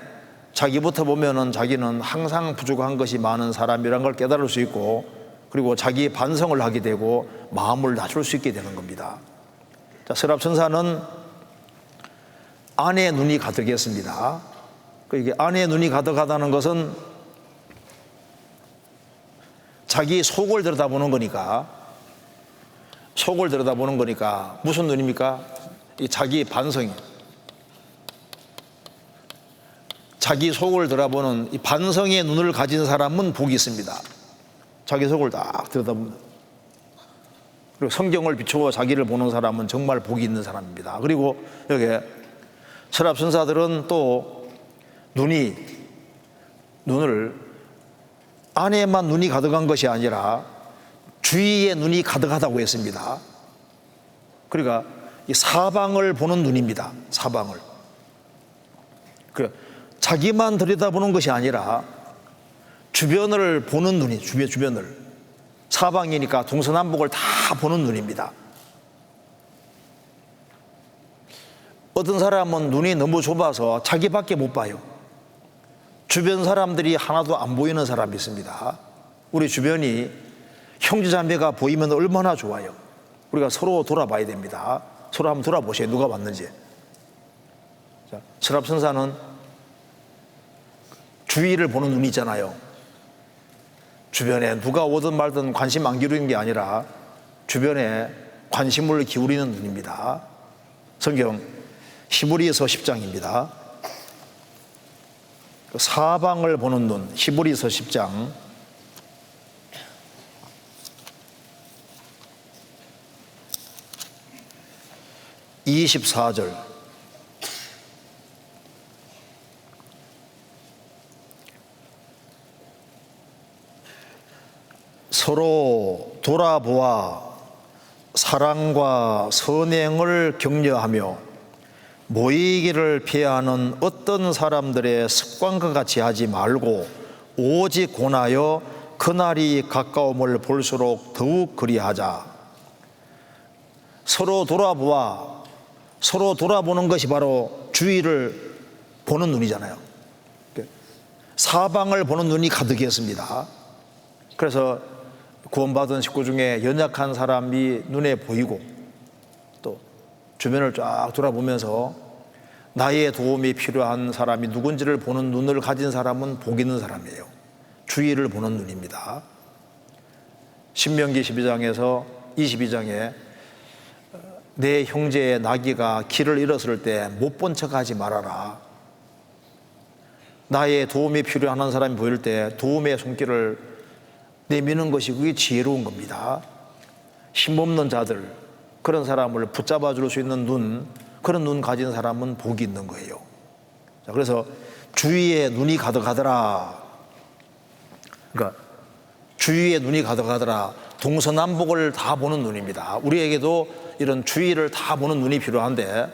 Speaker 1: 자기부터 보면은 자기는 항상 부족한 것이 많은 사람이라는 걸 깨달을 수 있고, 그리고 자기 반성을 하게 되고 마음을 낮출 수 있게 되는 겁니다. 자, 서랍선사는 안에 눈이 가득했습니다. 이게 안에 눈이 가득하다는 것은 자기 속을 들여다보는 거니까, 속을 들여다보는 거니까 무슨 눈입니까? 이 자기 반성이, 자기 속을 들여다보는 이 반성의 눈을 가진 사람은 복이 있습니다. 자기 속을 딱 들여다보는, 그리고 성경을 비추어 자기를 보는 사람은 정말 복이 있는 사람입니다. 그리고 여기 서랍선사들은 또 눈을 안에만 눈이 가득한 것이 아니라 주위에 눈이 가득하다고 했습니다. 그러니까 이 사방을 보는 눈입니다. 사방을. 자기만 들여다보는 것이 아니라 주변을 보는 눈이, 주변을. 사방이니까 동서남북을 다 보는 눈입니다. 어떤 사람은 눈이 너무 좁아서 자기밖에 못 봐요. 주변 사람들이 하나도 안 보이는 사람이 있습니다. 우리 주변이 형제자매가 보이면 얼마나 좋아요. 우리가 서로 돌아봐야 됩니다. 서로 한번 돌아보세요. 누가 왔는지. 자, 서랍선사는 주위를 보는 눈이 있잖아요. 주변에 누가 오든 말든 관심 안 기울이는 게 아니라 주변에 관심을 기울이는 눈입니다. 성경 히브리서 10장입니다. 사방을 보는 눈, 히브리서 10장 24절. 서로 돌아보아 사랑과 선행을 격려하며 모이기를 피하는 어떤 사람들의 습관과 같이 하지 말고 오직 권하여 그날이 가까움을 볼수록 더욱 그리하자. 서로 돌아보아, 서로 돌아보는 것이 바로 주위를 보는 눈이잖아요. 사방을 보는 눈이 가득했습니다. 그래서 구원받은 식구 중에 연약한 사람이 눈에 보이고 또 주변을 쫙 돌아보면서 나의 도움이 필요한 사람이 누군지를 보는 눈을 가진 사람은 복 있는 사람이에요. 주위를 보는 눈입니다. 신명기 12장에서 22장에 내 형제의 나귀가 길을 잃었을 때 못 본 척하지 말아라. 나의 도움이 필요한 사람이 보일 때 도움의 손길을 내미는 것이 그게 지혜로운 겁니다. 힘없는 자들, 그런 사람을 붙잡아 줄 수 있는 눈, 그런 눈 가진 사람은 복이 있는 거예요. 자, 그래서 주위에 눈이 가득하더라. 그러니까 주위에 눈이 가득하더라. 동서남북을 다 보는 눈입니다. 우리에게도 이런 주위를 다 보는 눈이 필요한데,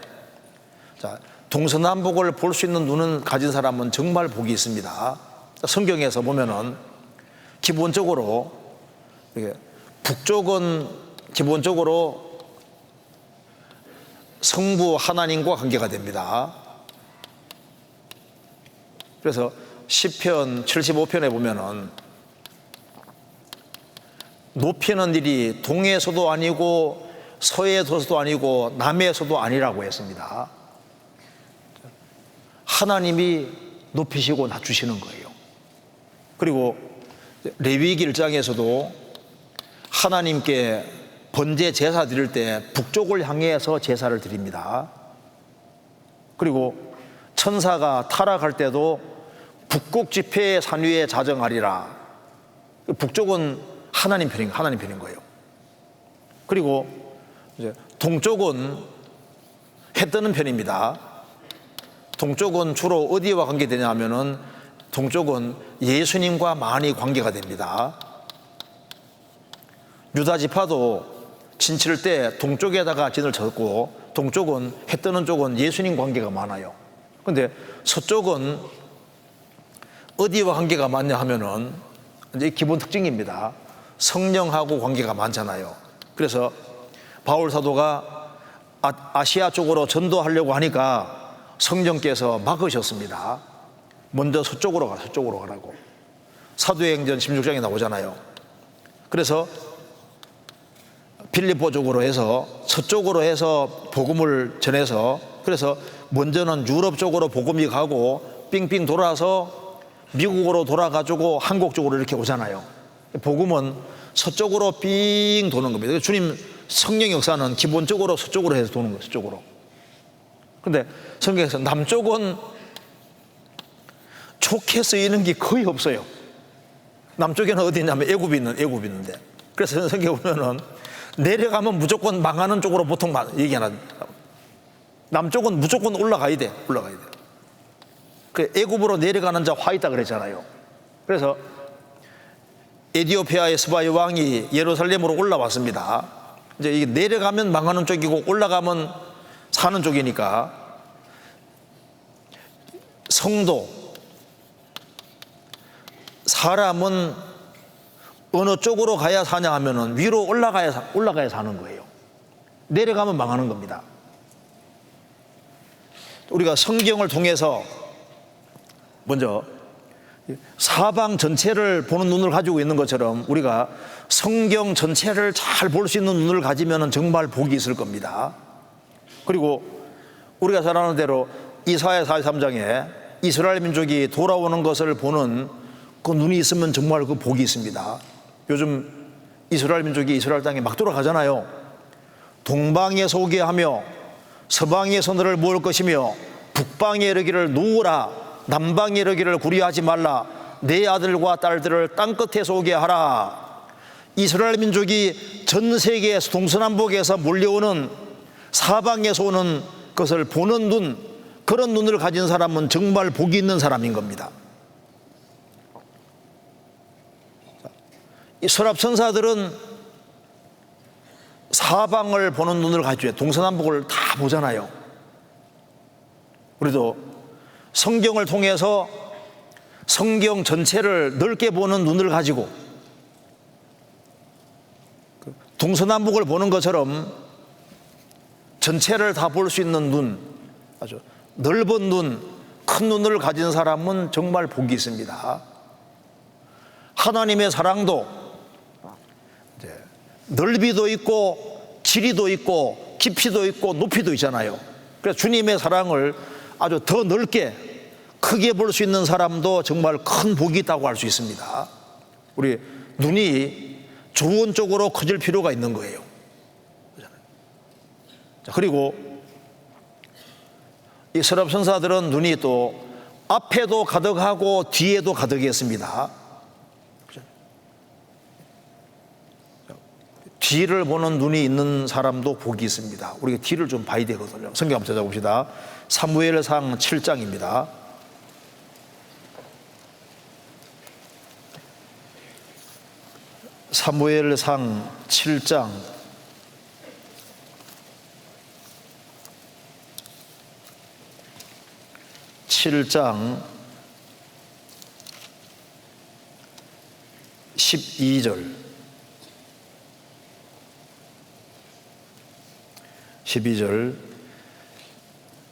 Speaker 1: 자, 동서남북을 볼 수 있는 눈을 가진 사람은 정말 복이 있습니다. 성경에서 보면은 기본적으로 북쪽은 기본적으로 성부 하나님과 관계가 됩니다. 그래서 시편 75편에 보면은 높이는 일이 동에서도 아니고 서에서도 아니고 남에서도 아니라고 했습니다. 하나님이 높이시고 낮추시는 거예요. 그리고 레위기 1장에서도 하나님께 번제 제사 드릴 때 북쪽을 향해서 제사를 드립니다. 그리고 천사가 타락할 때도 북극 지폐의 산 위에 자정하리라. 북쪽은 하나님 편인 거예요. 그리고 이제 동쪽은 해 뜨는 편입니다. 동쪽은 주로 어디와 관계되냐 하면은 동쪽은 예수님과 많이 관계가 됩니다. 유다 지파도 진 칠 때 동쪽에다가 진을 쳤고, 동쪽은 해 뜨는 쪽은 예수님 관계가 많아요. 그런데 서쪽은 어디와 관계가 많냐 하면은 이제 기본 특징입니다. 성령하고 관계가 많잖아요. 그래서 바울 사도가 아시아 쪽으로 전도하려고 하니까 성령께서 막으셨습니다. 먼저 서쪽으로 가라고. 사도행전 16장에 나오잖아요. 그래서 빌립보 쪽으로 해서 서쪽으로 해서 복음을 전해서, 그래서 먼저는 유럽 쪽으로 복음이 가고 빙빙 돌아서 미국으로 돌아가지고 한국 쪽으로 이렇게 오잖아요. 복음은 서쪽으로 빙 도는 겁니다. 주님 성령 역사는 기본적으로 서쪽으로 해서 도는 거예요. 서쪽으로. 그런데 성경에서 남쪽은 좋게 쓰이는 게 거의 없어요. 남쪽에는 어디 있냐면 애굽이 있는데, 그래서 성경에 보면은 내려가면 무조건 망하는 쪽으로 보통 얘기하나. 남쪽은 무조건 올라가야 돼. 그 애굽으로 내려가는 자 화 있다 그랬잖아요. 그래서 에디오피아의 스바이 왕이 예루살렘으로 올라왔습니다. 이제 이게 내려가면 망하는 쪽이고 올라가면 사는 쪽이니까, 성도 사람은 어느 쪽으로 가야 사냐 하면은 위로 올라가야 사는 거예요. 내려가면 망하는 겁니다. 우리가 성경을 통해서 먼저 사방 전체를 보는 눈을 가지고 있는 것처럼 우리가 성경 전체를 잘 볼 수 있는 눈을 가지면 정말 복이 있을 겁니다. 그리고 우리가 잘 아는 대로 이사야 43장에 이스라엘 민족이 돌아오는 것을 보는 그 눈이 있으면 정말 그 복이 있습니다. 요즘 이스라엘 민족이 이스라엘 땅에 막 돌아가잖아요. 동방에서 오게 하며 서방에서 너를 모을 것이며 북방에 이르기를 누우라, 남방에 이르기를 구리하지 말라, 내 아들과 딸들을 땅끝에서 오게 하라. 이스라엘 민족이 전 세계에서 동서남북에서 몰려오는, 사방에서 오는 것을 보는 눈, 그런 눈을 가진 사람은 정말 복이 있는 사람인 겁니다. 이 서랍 천사들은 사방을 보는 눈을 가지고 동서남북을 다 보잖아요. 우리도 성경을 통해서 성경 전체를 넓게 보는 눈을 가지고 동서남북을 보는 것처럼 전체를 다 볼 수 있는 눈, 아주 넓은 눈, 큰 눈을 가진 사람은 정말 복이 있습니다. 하나님의 사랑도 넓이도 있고 길이도 있고 깊이도 있고 높이도 있잖아요. 그래서 주님의 사랑을 아주 더 넓게 크게 볼 수 있는 사람도 정말 큰 복이 있다고 할 수 있습니다. 우리 눈이 좋은 쪽으로 커질 필요가 있는 거예요. 그리고 이 서랍 천사들은 눈이 또 앞에도 가득하고 뒤에도 가득했습니다. 뒤를 보는 눈이 있는 사람도 복이 있습니다. 우리가 뒤를 좀 봐야 되거든요. 성경 한번 찾아봅시다. 사무엘상 7장입니다. 사무엘상 7장 12절 12절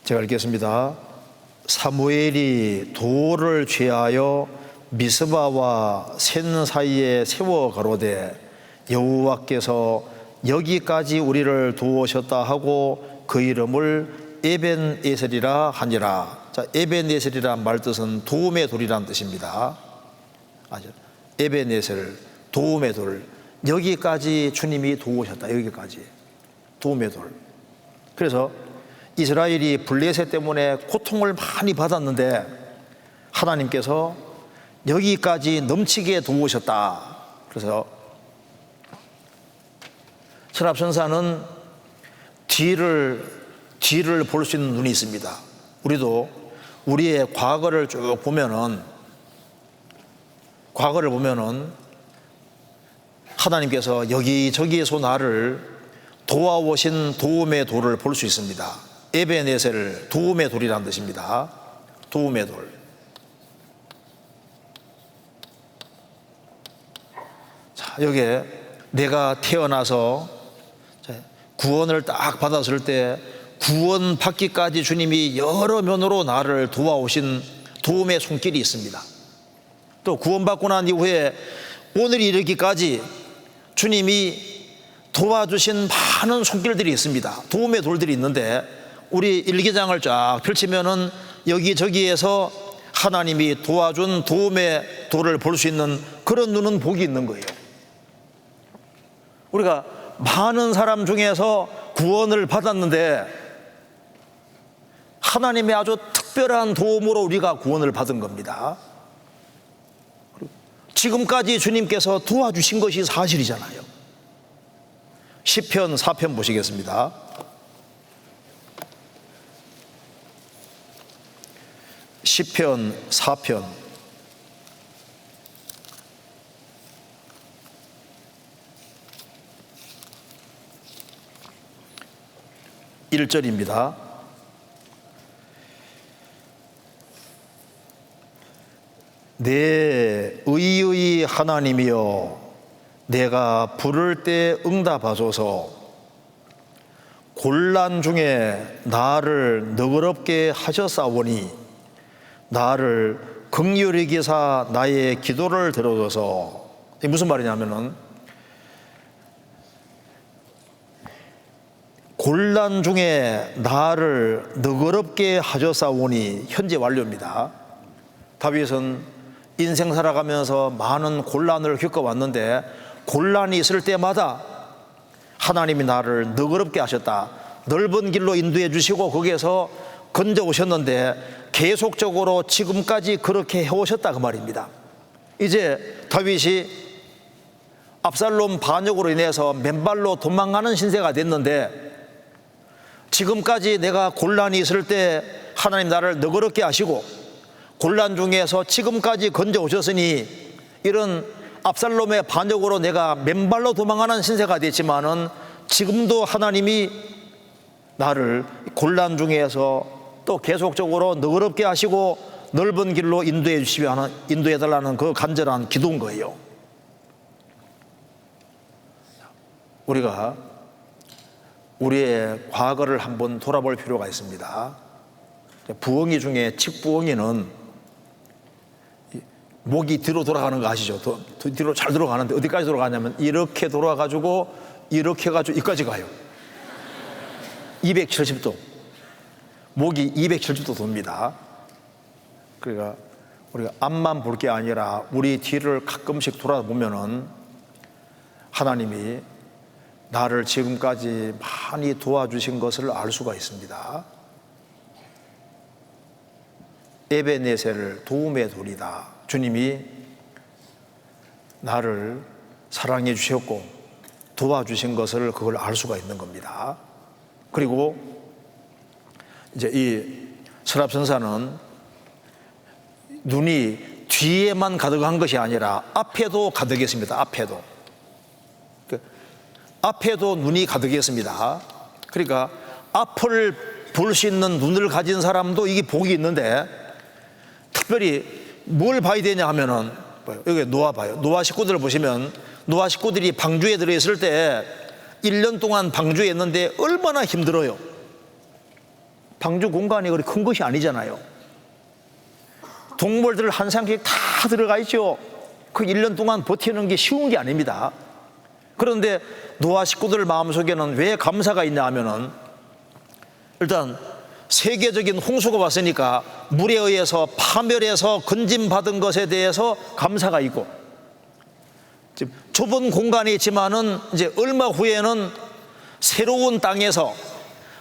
Speaker 1: 제가 읽겠습니다. 사무엘이 돌을 취하여 미스바와 센 사이에 세워 가로되 여호와께서 여기까지 우리를 도우셨다 하고 그 이름을 에벤에셀이라 하니라. 자, 에벤에셀이란 말 뜻은 도움의 돌이란 뜻입니다. 에벤에셀, 도움의 돌. 여기까지 주님이 도우셨다. 여기까지 도움의 돌. 그래서 이스라엘이 블레셋 때문에 고통을 많이 받았는데 하나님께서 여기까지 넘치게 도우셨다. 그래서 서랍천사는 뒤를 볼 수 있는 눈이 있습니다. 우리도 우리의 과거를 쭉 보면은 하나님께서 여기저기에서 나를 도와오신 도움의 돌을 볼 수 있습니다. 에벤에셀, 도움의 돌이라는 뜻입니다. 도움의 돌. 자, 여기에 내가 태어나서 구원을 딱 받았을 때 구원받기까지 주님이 여러 면으로 나를 도와오신 도움의 손길이 있습니다. 또 구원받고 난 이후에 오늘 이르기까지 주님이 도와주신 많은 손길들이 있습니다. 도움의 돌들이 있는데 우리 일기장을 쫙 펼치면은 여기저기에서 하나님이 도와준 도움의 돌을 볼 수 있는 그런 눈은 복이 있는 거예요. 우리가 많은 사람 중에서 구원을 받았는데 하나님의 아주 특별한 도움으로 우리가 구원을 받은 겁니다. 지금까지 주님께서 도와주신 것이 사실이잖아요. 시편 4편 보시겠습니다. 시편 4편 1절입니다. 내 의의 하나님이여 내가 부를 때 응답하소서. 곤란 중에 나를 너그럽게 하셨사오니 나를 긍휼히 여기사 나의 기도를 들어줘서. 이게 무슨 말이냐면은 곤란 중에 나를 너그럽게 하셨사오니 현재 완료입니다. 다윗은 인생 살아가면서 많은 곤란을 겪어왔는데 곤란이 있을 때마다 하나님이 나를 너그럽게 하셨다. 넓은 길로 인도해 주시고 거기에서 건져 오셨는데 계속적으로 지금까지 그렇게 해오셨다 그 말입니다. 이제 다윗이 압살롬 반역으로 인해서 맨발로 도망가는 신세가 됐는데 지금까지 내가 곤란이 있을 때 하나님 나를 너그럽게 하시고 곤란 중에서 지금까지 건져 오셨으니 이런 압살롬의 반역으로 내가 맨발로 도망가는 신세가 됐지만은 지금도 하나님이 나를 곤란 중에서 또 계속적으로 너그럽게 하시고 넓은 길로 인도해 달라는 그 간절한 기도인 거예요. 우리가 우리의 과거를 한번 돌아볼 필요가 있습니다. 부엉이 중에 칡부엉이는 목이 뒤로 돌아가는 거 아시죠? 뒤로 잘 돌아가는데 어디까지 돌아가냐면 이렇게 돌아가지고 이렇게 해가지고 여기까지 가요. 270도. 목이 270도 돕니다. 그러니까 우리가 앞만 볼 게 아니라 우리 뒤를 가끔씩 돌아보면은 하나님이 나를 지금까지 많이 도와주신 것을 알 수가 있습니다. 에벤에셀 도움의 돌이다. 주님이 나를 사랑해 주셨고 도와주신 것을 그걸 알 수가 있는 겁니다. 그리고 이제 이 서랍천사는 눈이 뒤에만 가득한 것이 아니라 앞에도 가득했습니다. 앞에도 눈이 가득했습니다. 그러니까 앞을 볼 수 있는 눈을 가진 사람도 이게 복이 있는데 특별히 뭘 봐야 되냐 하면은 여기 노아 봐요. 노아 식구들을 보시면 노아 식구들이 방주에 들어있을 때 1년 동안 방주에 있는데 얼마나 힘들어요. 방주 공간이 그리 큰 것이 아니잖아요.
Speaker 2: 동물들 한 상씩 다 들어가 있죠. 그 1년 동안 버티는 게 쉬운 게 아닙니다. 그런데 노아 식구들 마음속에는 왜 감사가 있냐 하면은, 일단 세계적인 홍수가 왔으니까 물에 의해서 파멸해서 건짐받은 것에 대해서 감사가 있고, 좁은 공간이 있지만은 이제 얼마 후에는 새로운 땅에서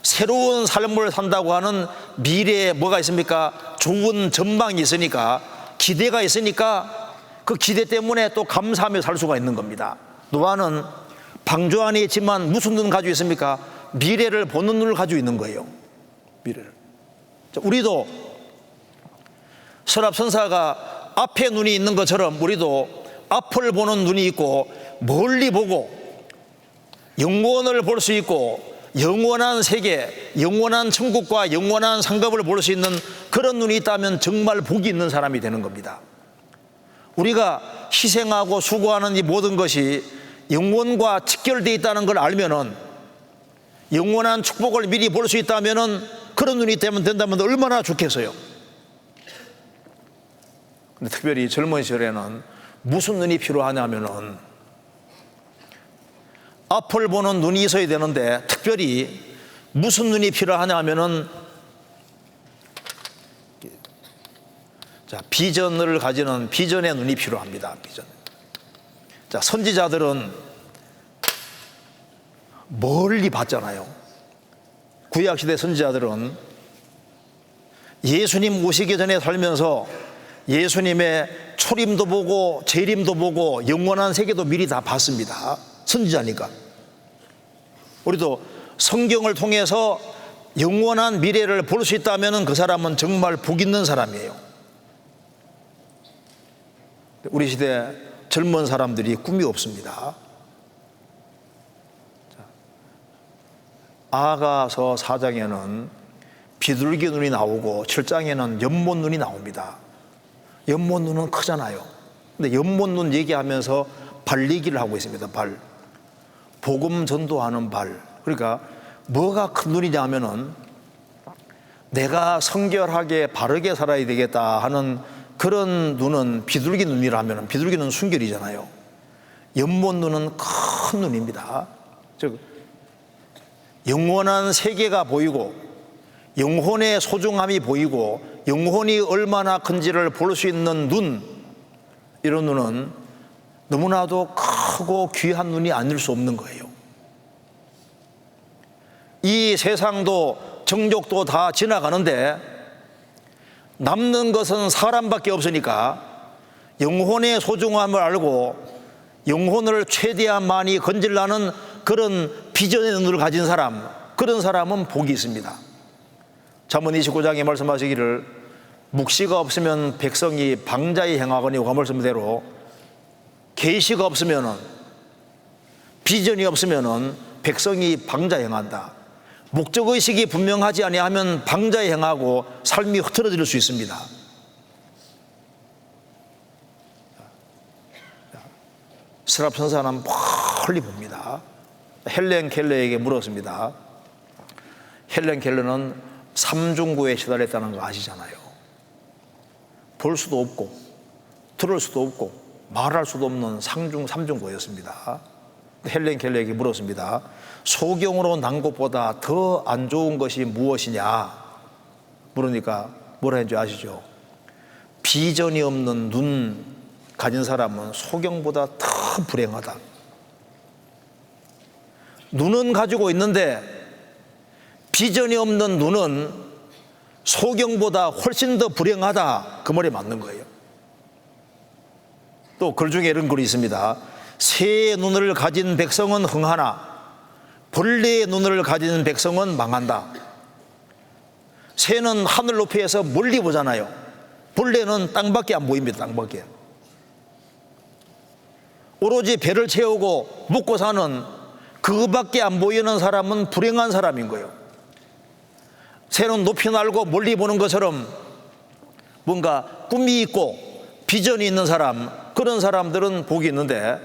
Speaker 2: 새로운 삶을 산다고 하는 미래에 뭐가 있습니까? 좋은 전망이 있으니까, 기대가 있으니까 그 기대 때문에 또 감사하며 살 수가 있는 겁니다. 노아는 방주 안에 있지만 무슨 눈 가지고 있습니까? 미래를 보는 눈을 가지고 있는 거예요. 미래를. 우리도 서랍선사가 앞에 눈이 있는 것처럼 우리도 앞을 보는 눈이 있고, 멀리 보고 영원을 볼 수 있고, 영원한 세계, 영원한 천국과 영원한 상급을 볼 수 있는 그런 눈이 있다면 정말 복이 있는 사람이 되는 겁니다. 우리가 희생하고 수고하는 이 모든 것이 영원과 직결되어 있다는 걸 알면은, 영원한 축복을 미리 볼 수 있다면은, 그런 눈이 된다면 얼마나 좋겠어요. 근데 특별히 젊은 시절에는 무슨 눈이 필요하냐면은, 앞을 보는 눈이 있어야 되는데, 특별히 무슨 눈이 필요하냐면은, 비전을 가지는 비전의 눈이 필요합니다. 비전. 선지자들은 멀리 봤잖아요. 구약시대 선지자들은 예수님 오시기 전에 살면서 예수님의 초림도 보고 재림도 보고 영원한 세계도 미리 다 봤습니다. 선지자니까. 우리도 성경을 통해서 영원한 미래를 볼 수 있다면 그 사람은 정말 복 있는 사람이에요. 우리 시대 젊은 사람들이 꿈이 없습니다. 아가서 4장에는 비둘기 눈이 나오고 7장에는 연못 눈이 나옵니다. 연못 눈은 크잖아요. 근데 연못 눈 얘기하면서 발 얘기를 하고 있습니다. 발. 복음 전도하는 발. 그러니까 뭐가 큰 눈이냐 하면은, 내가 성결하게 바르게 살아야 되겠다 하는 그런 눈은 비둘기 눈이라면, 비둘기는 순결이잖아요. 연못 눈은 큰 눈입니다. 즉 영원한 세계가 보이고, 영혼의 소중함이 보이고, 영혼이 얼마나 큰지를 볼 수 있는 눈, 이런 눈은 너무나도 크고 귀한 눈이 아닐 수 없는 거예요. 이 세상도 정욕도 다 지나가는데 남는 것은 사람밖에 없으니까, 영혼의 소중함을 알고 영혼을 최대한 많이 건질라는 그런 비전의 눈을 가진 사람, 그런 사람은 복이 있습니다. 잠언 29장에 말씀하시기를, 묵시가 없으면 백성이 방자히 행하거니와 그 말씀대로, 계시가 없으면은, 비전이 없으면은 백성이 방자히 행한다. 목적의식이 분명하지 아니하면 방자히 행하고 삶이 흐트러질 수 있습니다. 스랍 선사는 멀리 봅니다. 헬렌 켈러에게 물었습니다. 헬렌 켈러는 삼중고에 시달렸다는 거 아시잖아요. 볼 수도 없고 들을 수도 없고 말할 수도 없는 삼중고였습니다. 헬렌 켈러에게 물었습니다. 소경으로 난 것보다 더 안 좋은 것이 무엇이냐 물으니까 뭐라 했는지 아시죠? 비전이 없는 눈 가진 사람은 소경보다 더 불행하다. 눈은 가지고 있는데 비전이 없는 눈은 소경보다 훨씬 더 불행하다, 그 말이 맞는 거예요. 또 글 중에 이런 글이 있습니다. 새의 눈을 가진 백성은 흥하나 벌레의 눈을 가진 백성은 망한다. 새는 하늘 높이에서 멀리 보잖아요. 벌레는 땅밖에 안 보입니다. 땅밖에. 오로지 배를 채우고 먹고 사는 그밖에 안 보이는 사람은 불행한 사람인 거예요. 새는 높이 날고 멀리 보는 것처럼 뭔가 꿈이 있고 비전이 있는 사람, 그런 사람들은 복이 있는데,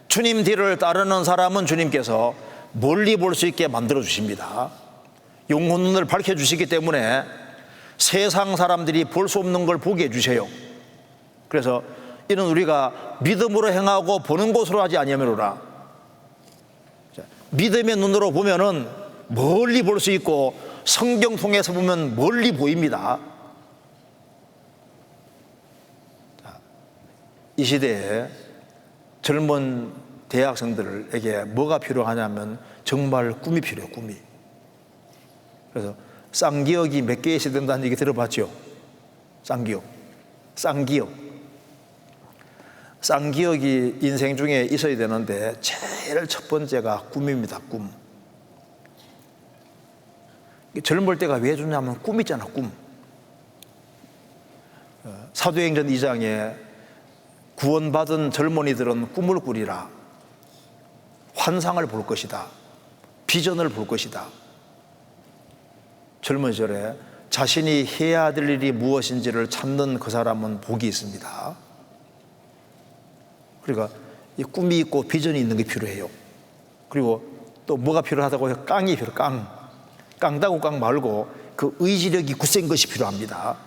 Speaker 2: 주님 뒤를 따르는 사람은 주님께서 멀리 볼 수 있게 만들어 주십니다. 영혼 눈을 밝혀 주시기 때문에 세상 사람들이 볼 수 없는 걸 보게 해주세요. 그래서 이는 우리가 믿음으로 행하고 보는 것으로 하지 아니하미로라. 믿음의 눈으로 보면은 멀리 볼 수 있고 성경 통해서 보면 멀리 보입니다. 이 시대에 젊은 대학생들에게 뭐가 필요하냐면 정말 꿈이 필요해요. 꿈이. 그래서 쌍기역이 몇 개 있어야 된다는 얘기 들어봤죠? 쌍기역이 인생 중에 있어야 되는데 제일 첫 번째가 꿈입니다. 꿈. 젊을 때가 왜 좋냐면 꿈이잖아. 꿈. 사도행전 2장에 구원받은 젊은이들은 꿈을 꾸리라. 환상을 볼 것이다. 비전을 볼 것이다. 젊은 시절에 자신이 해야 될 일이 무엇인지를 찾는 그 사람은 복이 있습니다. 그러니까 이 꿈이 있고 비전이 있는 게 필요해요. 그리고 또 뭐가 필요하다고 해서 깡이 필요해요. 깡다구 깡 말고 그 의지력이 굳센 것이 필요합니다.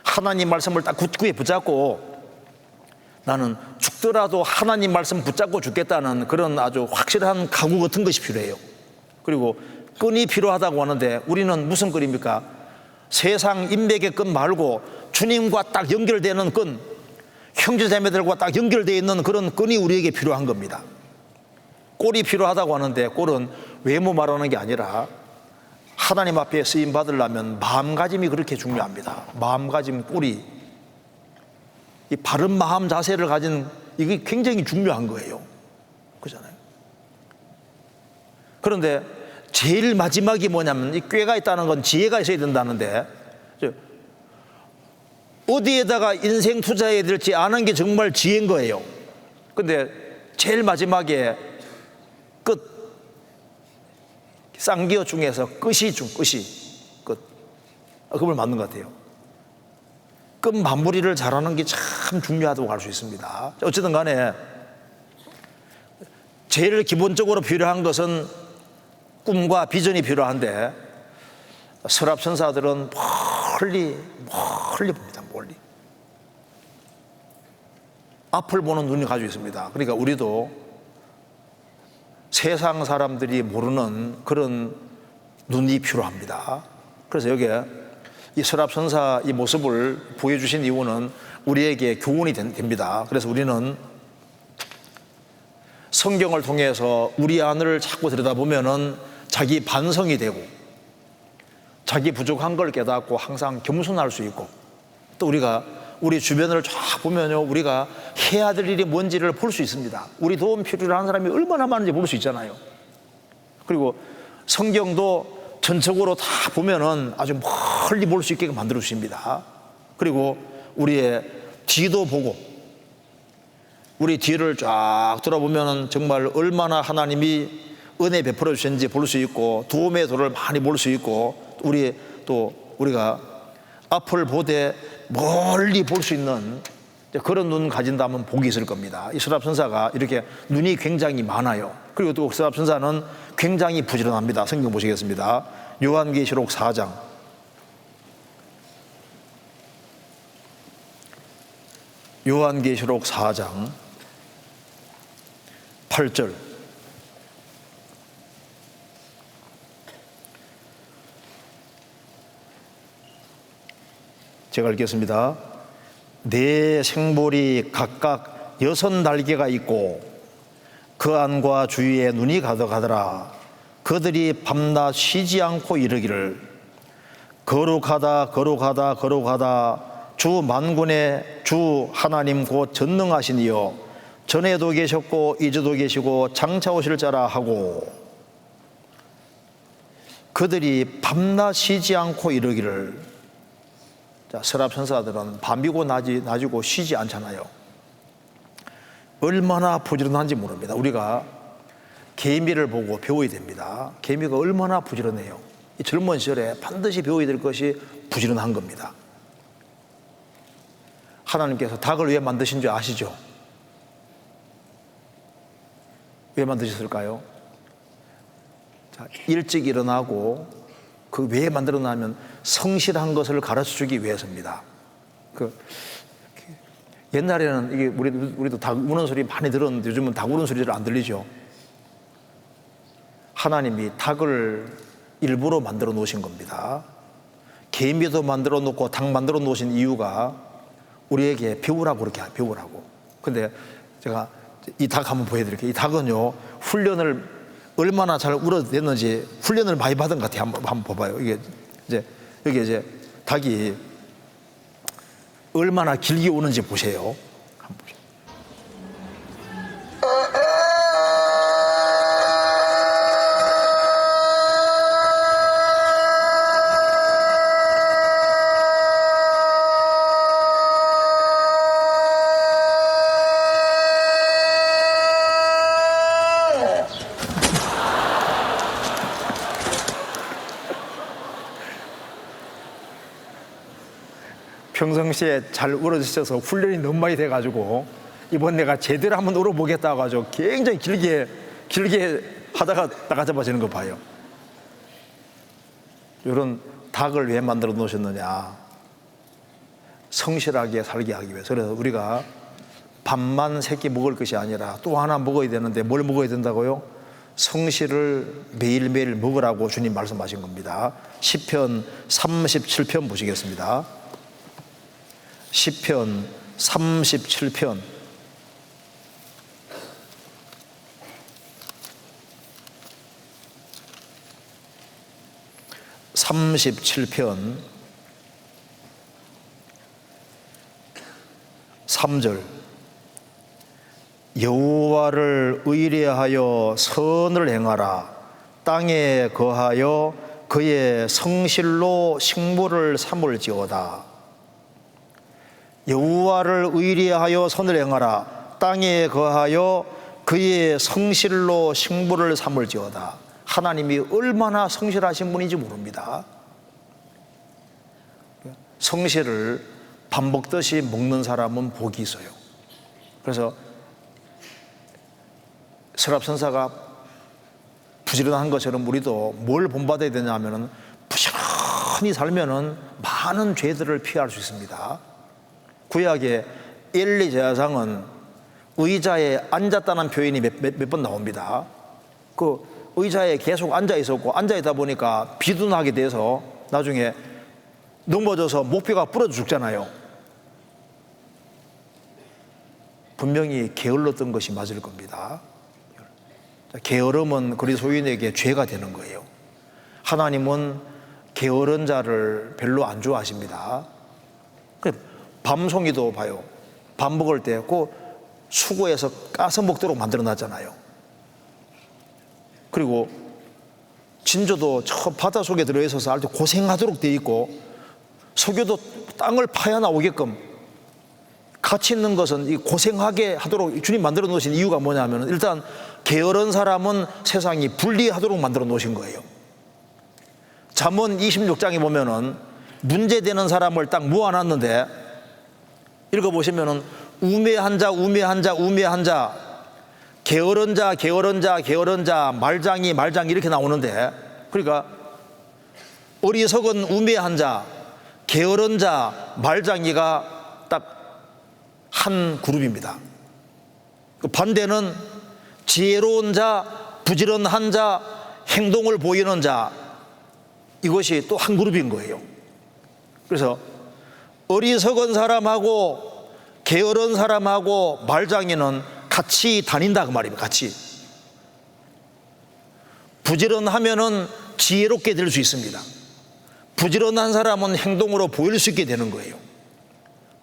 Speaker 2: 하나님 말씀을 딱 굳게 붙잡고 나는 죽더라도 하나님 말씀 붙잡고 죽겠다는 그런 아주 확실한 각오 같은 것이 필요해요. 그리고 끈이 필요하다고 하는데 우리는 무슨 끈입니까? 세상 인맥의 끈 말고 주님과 딱 연결되는 끈, 형제자매들과 딱 연결되어 있는 그런 끈이 우리에게 필요한 겁니다. 꼴이 필요하다고 하는데 꼴은 외모 말하는 게 아니라 하나님 앞에 쓰임 받으려면 마음가짐이 그렇게 중요합니다. 마음가짐, 꼴이, 이 바른 마음 자세를 가진 이게 굉장히 중요한 거예요. 그렇잖아요. 그런데 제일 마지막이 뭐냐면 이 꾀가 있다는 건 지혜가 있어야 된다는데 어디에다가 인생 투자해야 될지 아는 게 정말 지혜인 거예요. 근데 제일 마지막에 끝, 쌍기어 중에서 끝이 끝. 그걸 맞는 것 같아요. 끝 마무리를 잘하는 게 참 중요하다고 할 수 있습니다. 어쨌든 간에 제일 기본적으로 필요한 것은 꿈과 비전이 필요한데 서랍천사들은 멀리 봅니다. 멀리. 앞을 보는 눈이 가지고 있습니다. 그러니까 우리도 세상 사람들이 모르는 그런 눈이 필요합니다. 그래서 여기에 이 서랍천사 이 모습을 보여주신 이유는 우리에게 교훈이 됩니다. 그래서 우리는 성경을 통해서 우리 안을 자꾸 들여다보면은 자기 반성이 되고 자기 부족한 걸 깨닫고 항상 겸손할 수 있고 또 우리가 우리 주변을 쫙 보면요 우리가 해야 될 일이 뭔지를 볼 수 있습니다. 우리 도움 필요로 하는 사람이 얼마나 많은지 볼 수 있잖아요. 그리고 성경도 전적으로 다 보면은 아주 멀리 볼 수 있게 만들어 주십니다. 그리고 우리의 뒤도 보고 우리 뒤를 쫙 돌아보면은 정말 얼마나 하나님이 은혜 베풀어 주셨는지 볼 수 있고 도움의 도를 많이 볼 수 있고 우리가 앞을 보되 멀리 볼 수 있는 그런 눈 가진다면 복이 있을 겁니다. 이 서랍천사가 이렇게 눈이 굉장히 많아요. 그리고 또 서랍천사는 굉장히 부지런합니다. 성경 보시겠습니다. 요한계시록 4장 요한계시록 4장 8절 제가 읽겠습니다. 네 생볼이 각각 6날개가 있고 그 안과 주위에 눈이 가득하더라. 그들이 밤낮 쉬지 않고 이르기를 거룩하다 거룩하다 거룩하다 주 만군의 주 하나님 곧 전능하신 이여 전에도 계셨고 이제도 계시고 장차 오실 자라 하고 그들이 밤낮 쉬지 않고 이르기를. 자, 서랍천사들은 밤이고 낮이고 쉬지 않잖아요. 얼마나 부지런한지 모릅니다. 우리가 개미를 보고 배워야 됩니다. 개미가 얼마나 부지런해요. 이 젊은 시절에 반드시 배워야 될 것이 부지런한 겁니다. 하나님께서 닭을 왜 만드신 줄 아시죠? 왜 만드셨을까요? 자, 일찍 일어나고 그 왜 만들어놨냐면 성실한 것을 가르쳐주기 위해서입니다. 옛날에는 이게 우리도 닭 우는 소리 많이 들었는데 요즘은 닭 우는 소리를 안 들리죠. 하나님이 닭을 일부러 만들어 놓으신 겁니다. 개미도 만들어 놓고 닭 만들어 놓으신 이유가 우리에게 배우라고, 그렇게 배우라고. 근데 제가 이 닭 한번 보여드릴게요. 이 닭은요, 훈련을 얼마나 잘 울어댔는지 훈련을 많이 받은 것 같아요. 한번 봐봐요. 이게 이제 닭이 얼마나 길게 우는지 보세요. 한번 보세요. 평상시에 잘 울어주셔서 훈련이 너무 많이 돼가지고 이번 내가 제대로 한번 울어보겠다고 가지고 굉장히 길게 하다가 나가자마지는 거 봐요. 이런 닭을 왜 만들어 놓으셨느냐? 성실하게 살게 하기 위해서. 그래서 우리가 밥만 새끼 먹을 것이 아니라 또 하나 먹어야 되는데 뭘 먹어야 된다고요? 성실을 매일매일 먹으라고 주님 말씀하신 겁니다. 시편 37편 보시겠습니다. 시편 37편 3절 여호와를 의뢰하여 선을 행하라. 땅에 거하여 그의 성실로 식물을 삼을지어다. 여호와를 의뢰하여 선을 행하라. 땅에 거하여 그의 성실로 식물을 삼을지어다. 하나님이 얼마나 성실하신 분인지 모릅니다. 성실을 밥 먹듯이 먹는 사람은 복이 있어요. 그래서 서랍선사가 부지런한 것처럼 우리도 뭘 본받아야 되냐 하면은 부지런히 살면은 많은 죄들을 피할 수 있습니다. 구약의 엘리 제사장은 의자에 앉았다는 표현이 몇 번 나옵니다. 그 의자에 계속 앉아 있었고 앉아 있다 보니까 비도 나게 돼서 나중에 넘어져서 목뼈가 부러져 죽잖아요. 분명히 게을렀던 것이 맞을 겁니다. 게으름은 그리스도인에게 죄가 되는 거예요. 하나님은 게으른 자를 별로 안 좋아하십니다. 밤송이도 봐요. 밥 먹을 때 그 수고해서 까서 먹도록 만들어 놨잖아요. 그리고 진저도 저 바닷속에 들어있어서 아주 고생하도록 돼 있고 석유도 땅을 파야 나오게끔 가치 있는 것은 이 고생하게 하도록 주님 만들어 놓으신 이유가 뭐냐면 일단 게으른 사람은 세상이 불리하도록 만들어 놓으신 거예요. 잠언 26장에 보면은 문제되는 사람을 딱 모아놨는데 읽어보시면은 우매한 자 우매한 자 우매한 자 게으른 자 게으른 자 게으른 자 말장이 이렇게 나오는데 그러니까 어리석은 우매한 자 게으른 자 말장이가 딱 한 그룹입니다. 반대는 지혜로운 자 부지런한 자 행동을 보이는 자 이것이 또 한 그룹인 거예요. 그래서 어리석은 사람하고 게으른 사람하고 말장이는 같이 다닌다 그 말입니다. 같이 부지런하면은 지혜롭게 될 수 있습니다. 부지런한 사람은 행동으로 보일 수 있게 되는 거예요.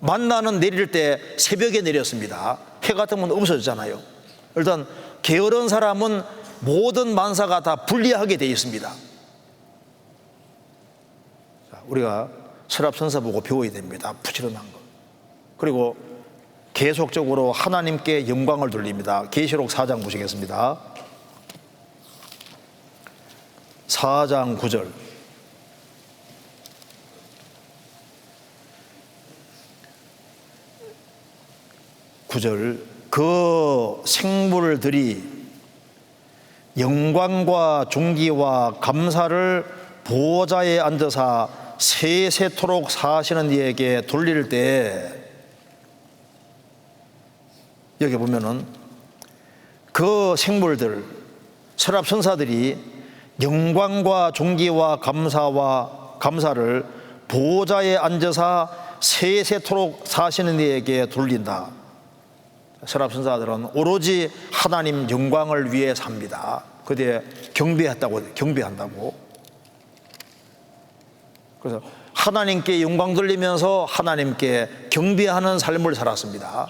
Speaker 2: 만나는 내릴 때 새벽에 내렸습니다. 해 같으면 없어졌잖아요. 일단 게으른 사람은 모든 만사가 다 불리하게 되어 있습니다. 우리가 서랍선사 보고 배워야 됩니다. 부지런한 것. 그리고 계속적으로 하나님께 영광을 돌립니다. 계시록 4장 보시겠습니다. 4장 9절 그 생물들이 영광과 존귀와 감사를 보호자에 앉아서 세세토록 사시는 이에게 돌릴 때, 여기 보면은 그 생물들, 서랍 천사들이 영광과 존귀와 감사를 보호자에 앉아서 세세토록 사시는 이에게 돌린다. 서랍 천사들은 오로지 하나님 영광을 위해 삽니다. 그때 경배한다고. 그래서 하나님께 영광 돌리면서 하나님께 경배하는 삶을 살았습니다.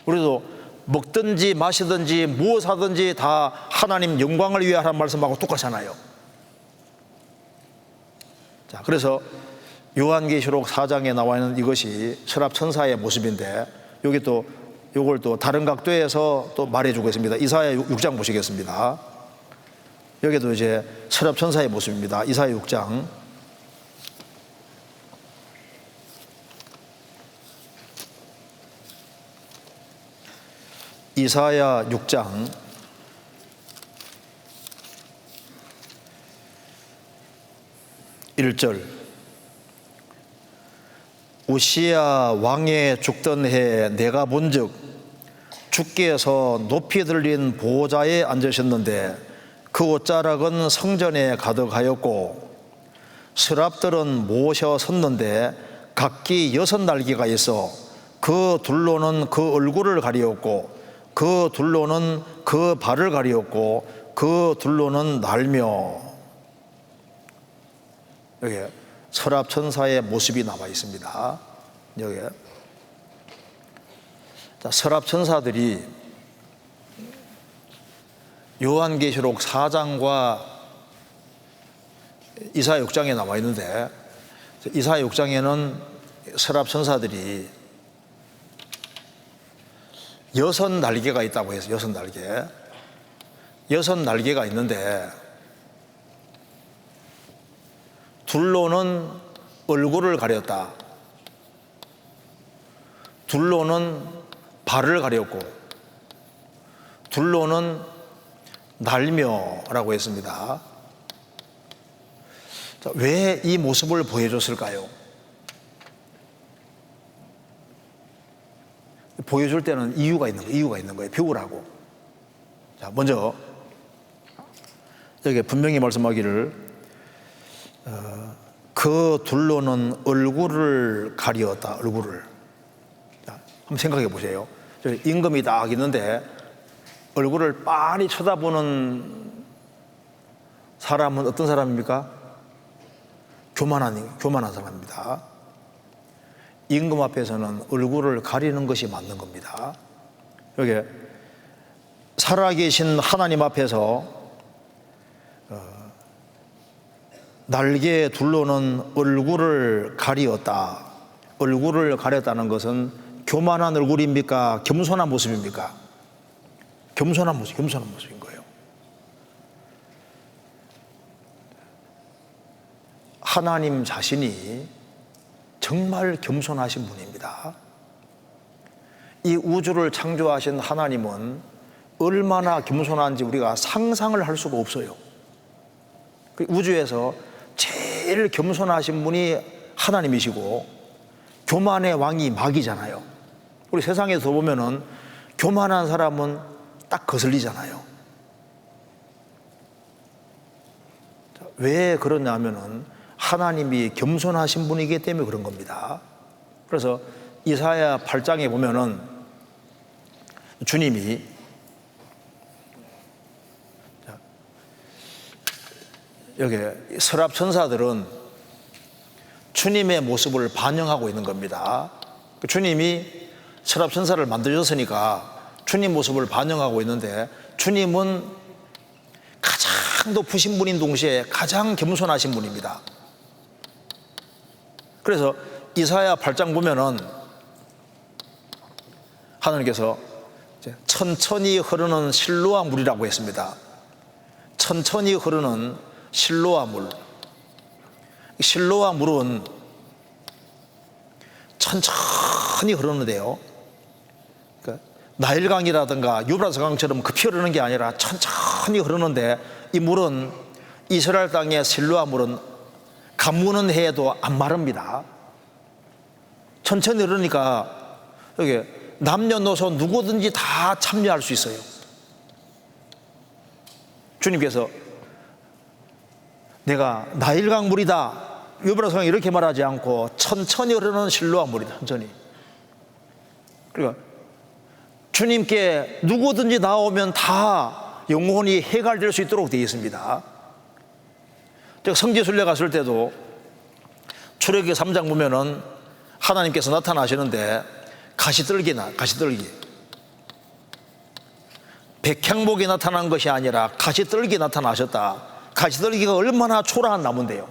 Speaker 2: 우리도 먹든지 마시든지 무엇 하든지 다 하나님 영광을 위해 하라는 말씀하고 똑같잖아요. 자, 그래서 요한계시록 4장에 나와 있는 이것이 서랍 천사의 모습인데, 여기 또 이걸 또 다른 각도에서 또 말해주고 있습니다. 이사야 6장 보시겠습니다. 여기도 이제 서랍 천사의 모습입니다. 이사야 6장. 이사야 6장 1절. 우시야 왕의 죽던 해 내가 본즉 주께서 높이 들린 보호자에 앉으셨는데 그 옷자락은 성전에 가득하였고 서랍들은 모셔 섰는데 각기 6날개가 있어 그 둘로는 그 얼굴을 가리었고 그 둘로는 그 발을 가리었고 그 둘로는 날며. 여기 서랍 천사의 모습이 나와 있습니다. 여기 서랍 천사들이 요한계시록 4장과 이사야 6장에 나와 있는데, 이사야 6장에는 서랍 천사들이 6날개가 있다고 해서 6날개. 6날개가 있는데 둘로는 얼굴을 가렸다. 둘로는 발을 가렸고 둘로는 날며라고 했습니다. 왜 이 모습을 보여줬을까요? 보여줄 때는 이유가 있는 거예요. 배우라고. 자, 먼저 여기 분명히 말씀하기를 그 둘로는 얼굴을 가리었다. 얼굴을. 자, 한번 생각해 보세요. 임금이 딱 있는데 얼굴을 빤히 쳐다보는 사람은 어떤 사람입니까? 교만한 사람입니다. 임금 앞에서는 얼굴을 가리는 것이 맞는 겁니다. 여기 살아계신 하나님 앞에서 날개 둘로는 얼굴을 가리었다. 얼굴을 가렸다는 것은 교만한 얼굴입니까? 겸손한 모습입니까? 겸손한 모습인 거예요. 하나님 자신이 정말 겸손하신 분입니다. 이 우주를 창조하신 하나님은 얼마나 겸손한지 우리가 상상을 할 수가 없어요. 우주에서 제일 겸손하신 분이 하나님이시고 교만의 왕이 마귀잖아요. 우리 세상에서 보면은 교만한 사람은 딱 거슬리잖아요. 왜 그러냐면은 하나님이 겸손하신 분이기 때문에 그런 겁니다. 그래서 이사야 8장에 보면은 주님이 여기 서랍 천사들은 주님의 모습을 반영하고 있는 겁니다. 주님이 서랍 천사를 만들었으니까 주님 모습을 반영하고 있는데, 주님은 가장 높으신 분인 동시에 가장 겸손하신 분입니다. 그래서 이사야 8장 보면은 하나님께서 천천히 흐르는 실로아 물이라고 했습니다. 천천히 흐르는 실로아 물. 실로아 물은 천천히 흐르는데요, 나일강이라든가 유브라스강처럼 급히 흐르는 게 아니라 천천히 흐르는데, 이 물은 이스라엘 땅의 실로아 물은 가무는 해도 안 마릅니다. 천천히 흐르니까 여기 남녀노소 누구든지 다 참여할 수 있어요. 주님께서 내가 나일강 물이다, 유브라성이 이렇게 말하지 않고 천천히 흐르는 실로암 물이다. 천천히. 그러니까 주님께 누구든지 나오면 다 영혼이 해갈될 수 있도록 되어 있습니다. 제가 성지순례 갔을 때도 출애굽기 3장 보면은 하나님께서 나타나시는데 가시떨기, 백향목이 나타난 것이 아니라 가시떨기 나타나셨다. 가시떨기가 얼마나 초라한 나무인데요.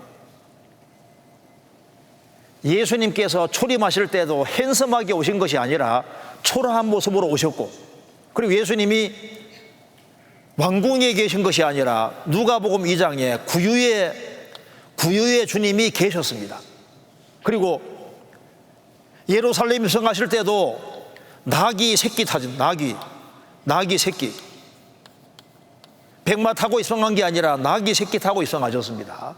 Speaker 2: 예수님께서 초림하실 때도 핸섬하게 오신 것이 아니라 초라한 모습으로 오셨고, 그리고 예수님이 왕궁에 계신 것이 아니라 누가복음 2장에 구유의 주님이 계셨습니다. 그리고 예루살렘 입성하실 때도 나귀 새끼 타진, 나귀 새끼, 백마 타고 입성한 게 아니라 나귀 새끼 타고 입성하셨습니다.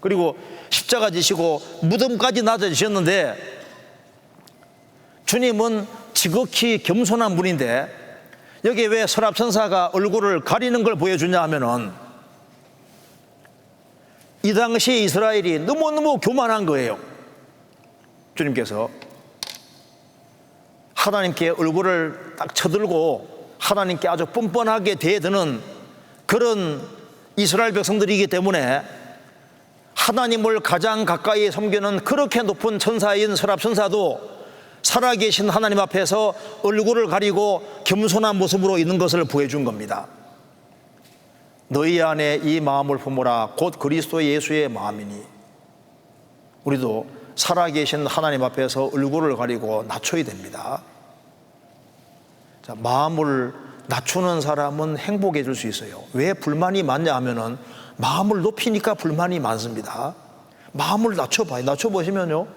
Speaker 2: 그리고 십자가 지시고 무덤까지 낮아지셨는데, 주님은 지극히 겸손한 분인데 여기에 왜 서랍천사가 얼굴을 가리는 걸 보여주냐 하면은 이 당시 이스라엘이 너무너무 교만한 거예요. 주님께서 하나님께 얼굴을 딱 쳐들고 하나님께 아주 뻔뻔하게 대드는 그런 이스라엘 백성들이기 때문에 하나님을 가장 가까이 섬기는 그렇게 높은 천사인 서랍천사도 살아계신 하나님 앞에서 얼굴을 가리고 겸손한 모습으로 있는 것을 보여준 겁니다. 너희 안에 이 마음을 품으라 곧 그리스도 예수의 마음이니. 우리도 살아계신 하나님 앞에서 얼굴을 가리고 낮춰야 됩니다. 자, 마음을 낮추는 사람은 행복해질 수 있어요. 왜 불만이 많냐 하면은 마음을 높이니까 불만이 많습니다. 마음을 낮춰봐요. 낮춰보시면요,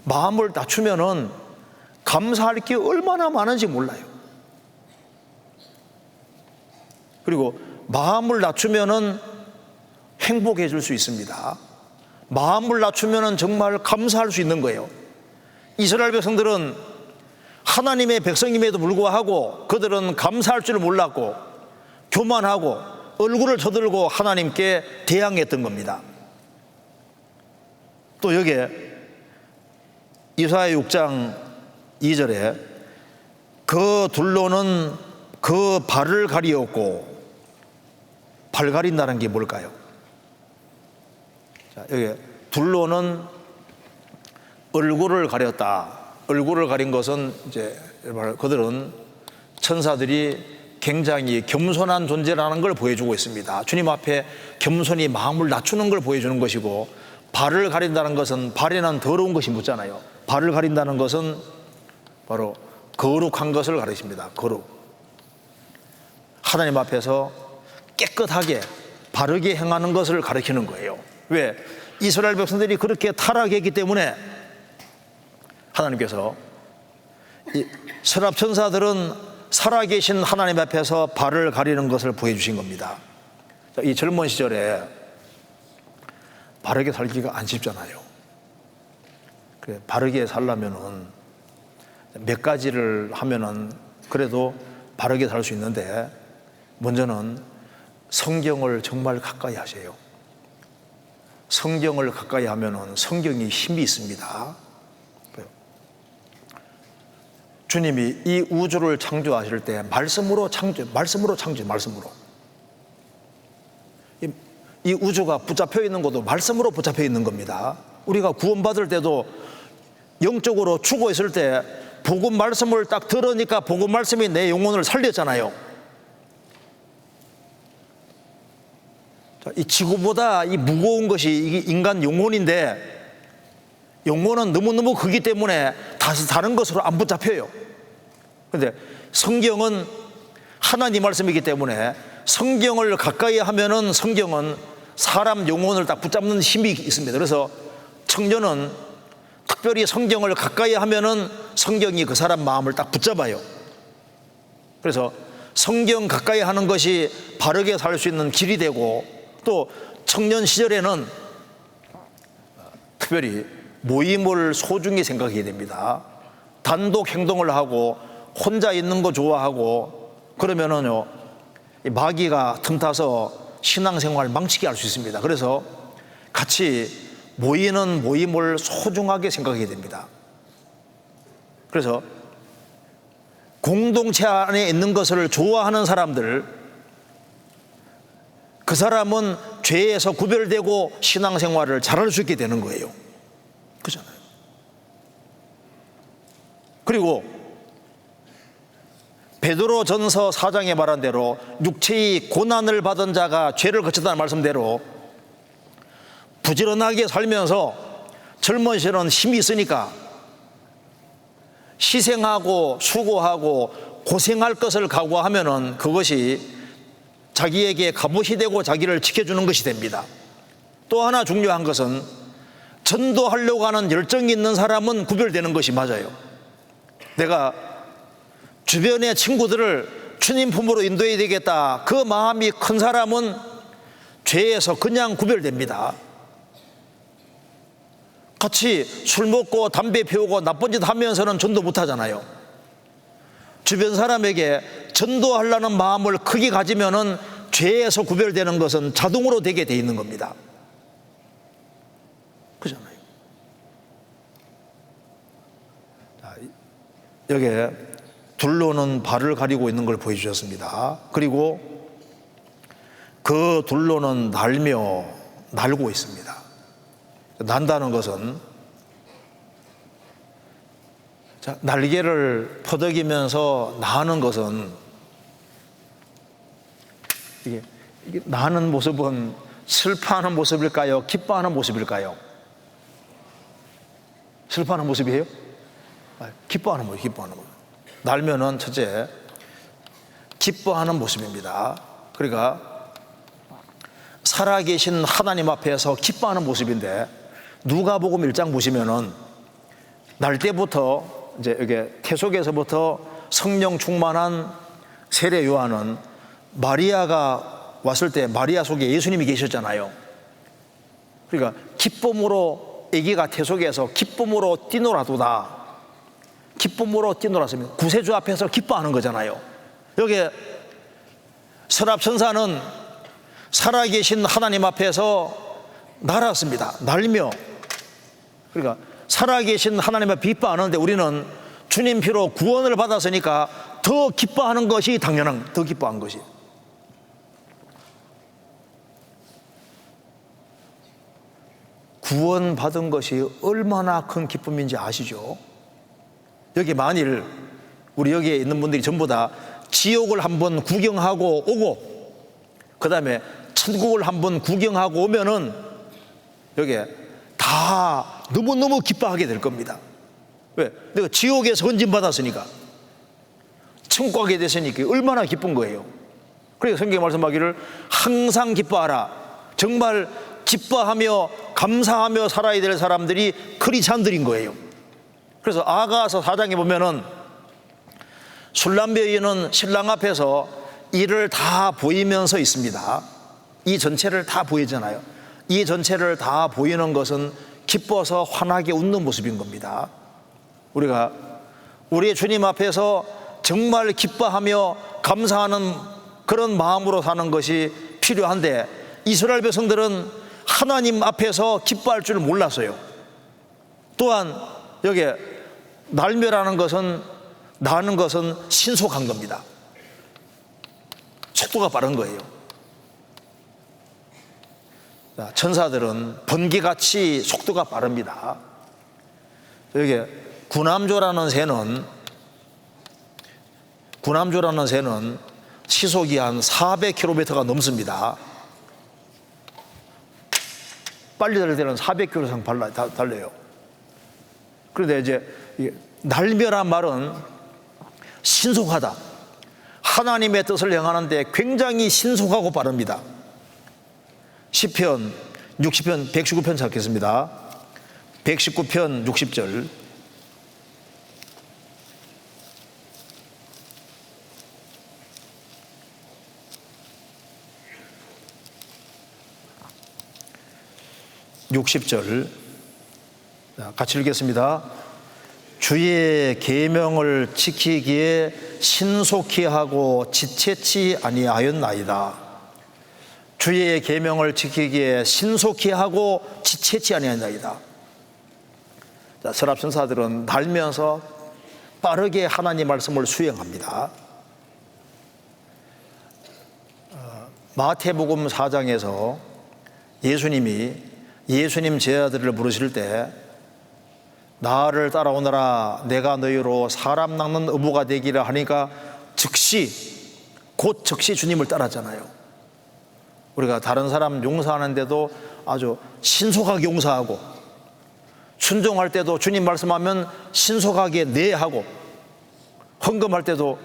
Speaker 2: 마음을 낮추면은 감사할 게 얼마나 많은지 몰라요. 그리고 마음을 낮추면은 행복해질 수 있습니다. 마음을 낮추면은 정말 감사할 수 있는 거예요. 이스라엘 백성들은 하나님의 백성임에도 불구하고 그들은 감사할 줄 몰랐고 교만하고 얼굴을 쳐들고 하나님께 대항했던 겁니다. 또 여기에 이사야 6장 2절에 그 둘로는 그 발을 가리었고, 발 가린다는 게 뭘까요? 자, 여기 둘로는 얼굴을 가렸다. 얼굴을 가린 것은 이제 그들은 천사들이 굉장히 겸손한 존재라는 걸 보여주고 있습니다. 주님 앞에 겸손히 마음을 낮추는 걸 보여주는 것이고, 발을 가린다는 것은 발에는 더러운 것이 묻잖아요. 발을 가린다는 것은 바로 거룩한 것을 가리십니다. 거룩. 하나님 앞에서 깨끗하게 바르게 행하는 것을 가리키는 거예요. 왜? 이스라엘 백성들이 그렇게 타락했기 때문에 하나님께서 이 서랍천사들은 살아계신 하나님 앞에서 발을 가리는 것을 보여주신 겁니다. 이 젊은 시절에 바르게 살기가 안 쉽잖아요. 그래, 바르게 살려면은 몇 가지를 하면은 그래도 바르게 살 수 있는데, 먼저는 성경을 정말 가까이 하세요. 성경을 가까이 하면은 성경이 힘이 있습니다. 주님이 이 우주를 창조하실 때 말씀으로 창조. 이 우주가 붙잡혀 있는 것도 말씀으로 붙잡혀 있는 겁니다. 우리가 구원받을 때도 영적으로 죽어 있을 때 복음 말씀을 딱 들으니까 복음 말씀이 내 영혼을 살렸잖아요. 이 지구보다 이 무거운 것이 이 인간 영혼인데, 영혼은 너무너무 크기 때문에 다른 것으로 안 붙잡혀요. 그런데 성경은 하나님 말씀이기 때문에 성경을 가까이 하면은 성경은 사람 영혼을 딱 붙잡는 힘이 있습니다. 그래서 청년은 특별히 성경을 가까이 하면은 성경이 그 사람 마음을 딱 붙잡아요. 그래서 성경 가까이 하는 것이 바르게 살 수 있는 길이 되고, 또 청년 시절에는 특별히 모임을 소중히 생각해야 됩니다. 단독 행동을 하고 혼자 있는 거 좋아하고 그러면은요, 마귀가 틈타서 신앙생활 망치게 할 수 있습니다. 그래서 같이 모이는 모임을 소중하게 생각해야 됩니다. 그래서 공동체 안에 있는 것을 좋아하는 사람들, 그 사람은 죄에서 구별되고 신앙생활을 잘할 수 있게 되는 거예요. 그렇잖아요. 그리고 베드로전서 4장에 말한 대로 육체의 고난을 받은 자가 죄를 거쳤다는 말씀대로 부지런하게 살면서 젊은 시절은 힘이 있으니까 희생하고 수고하고 고생할 것을 각오하면은 그것이 자기에게 갑옷이 되고 자기를 지켜주는 것이 됩니다. 또 하나 중요한 것은 전도하려고 하는 열정이 있는 사람은 구별되는 것이 맞아요. 내가 주변의 친구들을 주님 품으로 인도해야 되겠다, 그 마음이 큰 사람은 죄에서 그냥 구별됩니다. 같이 술 먹고 담배 피우고 나쁜 짓 하면서는 전도 못 하잖아요. 주변 사람에게 전도하려는 마음을 크게 가지면은 죄에서 구별되는 것은 자동으로 되게 돼 있는 겁니다. 그렇잖아요. 자, 여기에 둘로는 발을 가리고 있는 걸 보여주셨습니다. 그리고 그 둘로는 날고 있습니다. 난다는 것은 날개를 퍼덕이면서 나는 것은 이게 나는 모습은 슬퍼하는 모습일까요? 기뻐하는 모습일까요? 슬퍼하는 모습이에요? 기뻐하는 모습, 기뻐하는 모습. 날면은 첫째 기뻐하는 모습입니다. 그러니까 살아계신 하나님 앞에서 기뻐하는 모습인데, 누가복음 1장 보시면은 날 때부터 이제 이게 태속에서부터 성령 충만한 세례 요한은 마리아가 왔을 때 마리아 속에 예수님이 계셨잖아요. 그러니까 기쁨으로, 아기가 태속에서 기쁨으로 뛰놀아도다, 기쁨으로 뛰놀았으면 구세주 앞에서 기뻐하는 거잖아요. 여기에 선합천사는 살아계신 하나님 앞에서 날았습니다. 날며, 그러니까 살아계신 하나님 앞에 기뻐하는데 우리는 주님 피로 구원을 받았으니까 더 기뻐하는 것이 당연한, 더 기뻐한 것이. 구원받은 것이 얼마나 큰 기쁨인지 아시죠? 여기 만일 우리 여기에 있는 분들이 전부 다 지옥을 한번 구경하고 오고 그 다음에 천국을 한번 구경하고 오면은 여기에 다 너무너무 기뻐하게 될 겁니다. 왜? 내가 지옥에서 건진받았으니까, 천국 가게 됐으니까 얼마나 기쁜 거예요. 그래서 성경에 말씀하기를 항상 기뻐하라. 정말 기뻐하며 감사하며 살아야 될 사람들이 크리스찬들인 거예요. 그래서 아가서 4장에 보면은 술람 여인은 신랑 앞에서 이를 다 보이면서 있습니다. 이 전체를 다 보이잖아요. 이 전체를 다 보이는 것은 기뻐서 환하게 웃는 모습인 겁니다. 우리가 우리의 주님 앞에서 정말 기뻐하며 감사하는 그런 마음으로 사는 것이 필요한데, 이스라엘 백성들은 하나님 앞에서 기뻐할 줄 몰랐어요. 또한 여기에 날며라는 것은, 나는 것은 신속한 겁니다. 속도가 빠른 거예요. 천사들은 번개같이 속도가 빠릅니다. 여기 구남조라는 새는 시속이 한 400km가 넘습니다. 빨리 달릴 때는 400km 이상 달려요. 그런데 이제 날며란 말은 신속하다, 하나님의 뜻을 행하는데 굉장히 신속하고 빠릅니다. 시편 60편 119편 찾겠습니다. 119편 60절. 60절 같이 읽겠습니다. 주의 계명을 지키기에 신속히 하고 지체치 아니하였나이다. 주의 계명을 지키기에 신속히 하고 지체치 아니하였나이다. 서랍 천사들은 날면서 빠르게 하나님 말씀을 수행합니다. 마태복음 4장에서 예수님이 예수님 제자들을 부르실 때 나를 따라오너라 내가 너희로 사람 낚는 어부가 되기를 하니까 곧 즉시 주님을 따랐잖아요. 우리가 다른 사람 용서하는데도 아주 신속하게 용서하고 순종할 때도 주님 말씀하면 신속하게 네 하고 헌금할 때도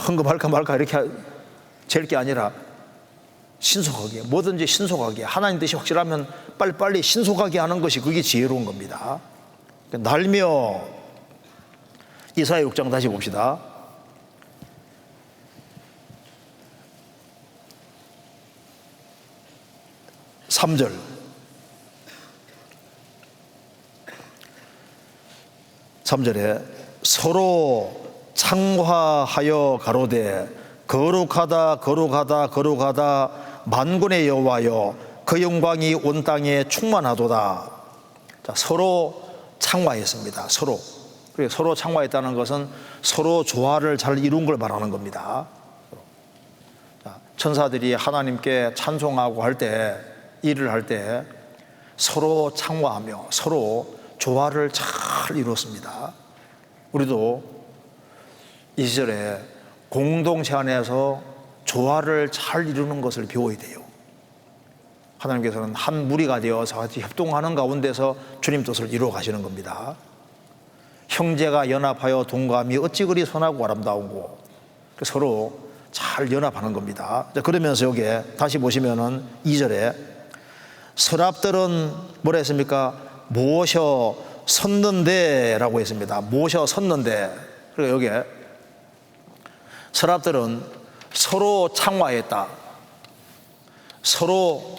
Speaker 2: 헌금할까 말까 이렇게 잴 게 아니라 신속하게 뭐든지 신속하게 하나님 뜻이 확실하면 빨리빨리 신속하게 하는 것이 그게 지혜로운 겁니다. 날며 이사야 6장 다시 봅시다. 3절 서로 창화하여 가로되 거룩하다 거룩하다 거룩하다 만군의 여호와여 그 영광이 온 땅에 충만하도다. 자, 서로 창화했습니다. 서로 창화했다는 것은 서로 조화를 잘 이룬 걸 말하는 겁니다. 자, 천사들이 하나님께 찬송하고 할 때 일을 할 때 서로 창화하며 서로 조화를 잘 이뤘습니다. 우리도 이 시절에 공동체 안에서 조화를 잘 이루는 것을 배워야 돼요. 하나님께서는 한 무리가 되어서 같이 협동하는 가운데서 주님 뜻을 이루어 가시는 겁니다. 형제가 연합하여 동감이 어찌 그리 선하고 아름다운고 서로 잘 연합하는 겁니다. 그러면서 여기에 다시 보시면은 2절에 서랍들은 뭐라 했습니까? 모셔 섰는데 라고 했습니다. 모셔 섰는데. 그리고 여기에 서랍들은 서로 창화했다. 서로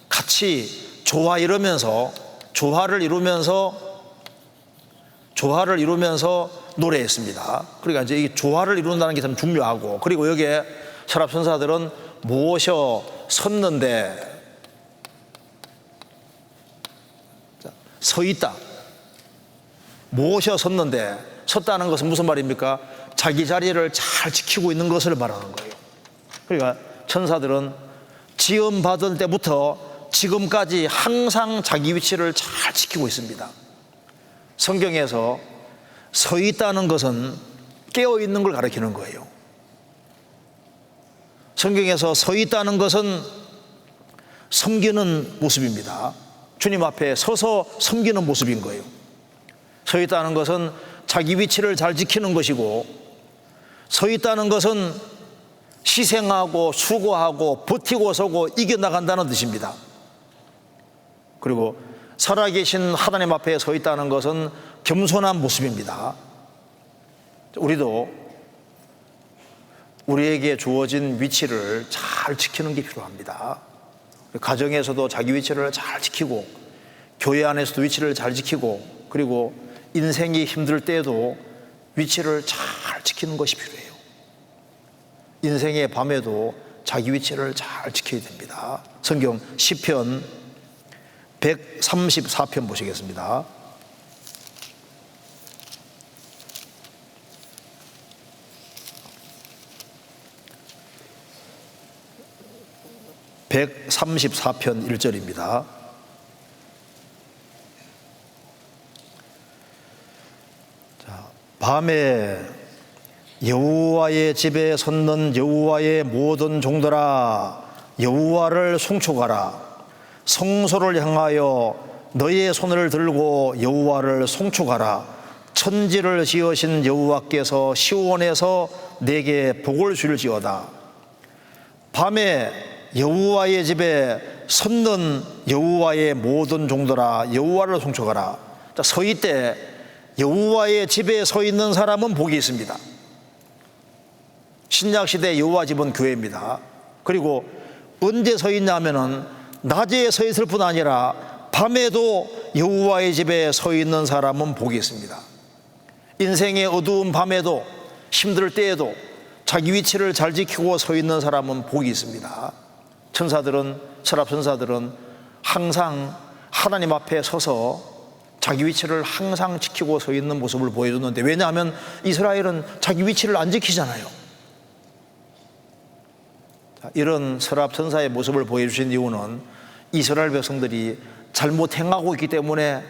Speaker 2: 같이 조화를 이루면서 노래했습니다. 그러니까 이제 이 조화를 이룬다는 게 참 중요하고, 그리고 여기에 서랍 천사들은 모셔 섰는데, 서 있다. 모셔 섰는데, 섰다는 것은 무슨 말입니까? 자기 자리를 잘 지키고 있는 것을 말하는 거예요. 그러니까 천사들은 지음 받을 때부터 지금까지 항상 자기 위치를 잘 지키고 있습니다. 성경에서 서 있다는 것은 깨어 있는 걸 가리키는 거예요. 성경에서 서 있다는 것은 섬기는 모습입니다. 주님 앞에 서서 섬기는 모습인 거예요. 서 있다는 것은 자기 위치를 잘 지키는 것이고, 서 있다는 것은 희생하고 수고하고 버티고 서고 이겨나간다는 뜻입니다. 그리고 살아계신 하나님 앞에 서 있다는 것은 겸손한 모습입니다. 우리도 우리에게 주어진 위치를 잘 지키는 게 필요합니다. 가정에서도 자기 위치를 잘 지키고, 교회 안에서도 위치를 잘 지키고, 그리고 인생이 힘들 때에도 위치를 잘 지키는 것이 필요해요. 인생의 밤에도 자기 위치를 잘 지켜야 됩니다. 성경 시편 134편 보시겠습니다. (134편) 1절입니다. 밤에 여호와의 집에 섰는 여호와의 모든 종들아, 여호와를 송축하라. 성소를 향하여 너의 손을 들고 여호와를 송축하라. 천지를 지으신 여호와께서 시온에서 내게 복을 주실지어다. 밤에 여호와의 집에 섰는 여호와의 모든 종들아, 여호와를 송축하라. 서 있되 여호와의 집에 서 있는 사람은 복이 있습니다. 신약시대 여호와 집은 교회입니다. 그리고 언제 서 있냐 하면은 낮에 서 있을 뿐 아니라 밤에도 여호와의 집에 서 있는 사람은 복이 있습니다. 인생의 어두운 밤에도 힘들 때에도 자기 위치를 잘 지키고 서 있는 사람은 복이 있습니다. 천사들은, 서랍 천사들은 항상 하나님 앞에 서서 자기 위치를 항상 지키고 서 있는 모습을 보여줬는데, 왜냐하면 이스라엘은 자기 위치를 안 지키잖아요. 이런 서랍 천사의 모습을 보여주신 이유는 이스라엘 백성들이 잘못 행하고 있기 때문에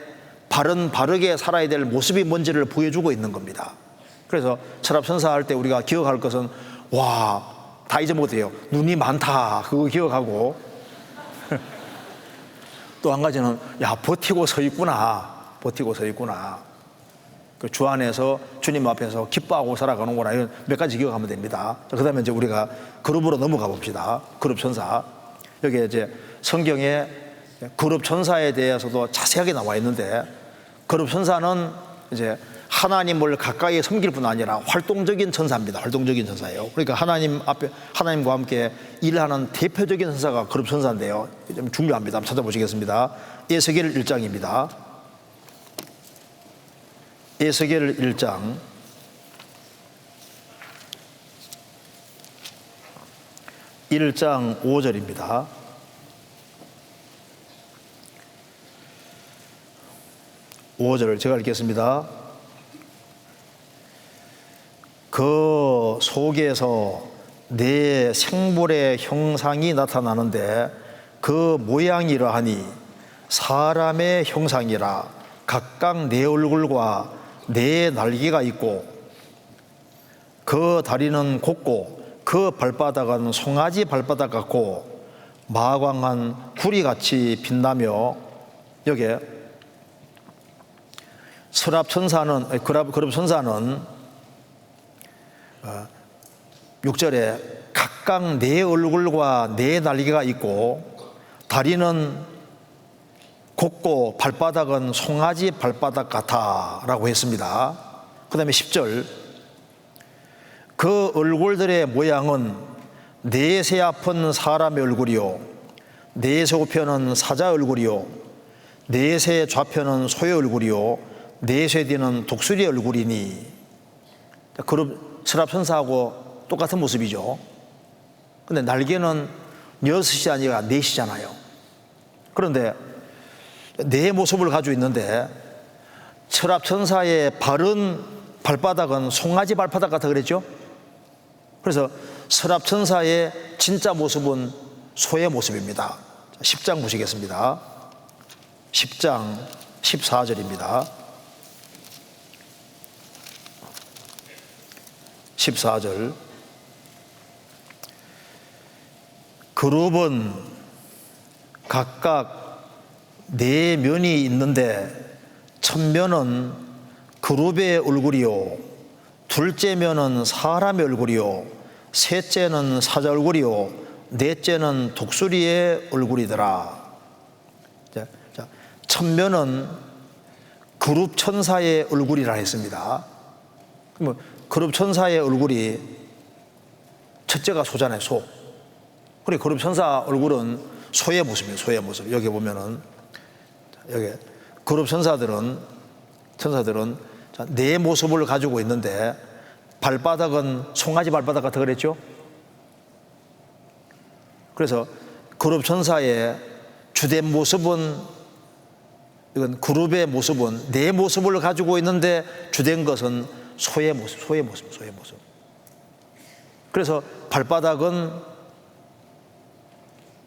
Speaker 2: 바르게 살아야 될 모습이 뭔지를 보여주고 있는 겁니다. 그래서 서랍 천사 할 때 우리가 기억할 것은, 와, 다 잊어먹어요. 눈이 많다, 그거 기억하고 또 한 가지는, 야, 버티고 서 있구나. 그 주 안에서 주님 앞에서 기뻐하고 살아가는구나. 이런 몇 가지 기억하면 됩니다. 그 다음에 이제 우리가 그룹으로 넘어가 봅시다. 그룹 천사. 여기에 이제 성경에 그룹 천사에 대해서도 자세하게 나와 있는데, 그룹 천사는 이제 하나님을 가까이 섬길 뿐 아니라 활동적인 천사입니다. 활동적인 천사예요. 그러니까 하나님과 함께 일하는 대표적인 천사가 그룹 천사인데요. 좀 중요합니다. 한번 찾아보시겠습니다. 에스겔 1장입니다. 에스겔 1장 1장 5절입니다. 5절을 제가 읽겠습니다. 그 속에서 내 생물의 형상이 나타나는데 그 모양이 이러하니 사람의 형상이라. 각각 내 얼굴과 내 날개가 있고 그 다리는 곱고 그 발바닥은 송아지 발바닥 같고 마광한 구리같이 빛나며. 여기에 서랍 천사는, 그룹 천사는 6절에 각각 내 얼굴과 내 날개가 있고 다리는 곱고 발바닥은 송아지 발바닥 같아 라고 했습니다. 그 다음에 10절, 그 얼굴들의 모양은 넷의 앞은 사람의 얼굴이요 넷의 우편은 사자 얼굴이요 넷의 좌편은 소의 얼굴이요 넷의 뒤는 독수리 얼굴이니. 그룹 서랍 천사하고 똑같은 모습이죠. 근데 날개는 6이 아니라 4이잖아요. 그런데 네 모습을 가지고 있는데, 서랍 천사의 바른 발바닥은 송아지 발바닥 같다 그랬죠. 그래서 서랍 천사의 진짜 모습은 소의 모습입니다. 10장 보시겠습니다. 10장 14절입니다. 14절, 그룹은 각각 네 면이 있는데 첫 면은 그룹의 얼굴이요 둘째 면은 사람의 얼굴이요 셋째는 사자 얼굴이요 넷째는 독수리의 얼굴이더라. 자, 첫 면은 그룹 천사의 얼굴이라 했습니다. 그러면 그룹 천사의 얼굴이 첫째가 소잖아요. 소. 그리고 그룹 천사 얼굴은 소의 모습이에요. 소의 모습. 여기 보면은, 여기 그룹 천사들은 네 모습을 가지고 있는데 발바닥은 송아지 발바닥 같다 그랬죠. 그래서 그룹 천사의 주된 모습은, 이건 그룹의 모습은 네 모습을 가지고 있는데 주된 것은 소의 모습. 그래서 발바닥은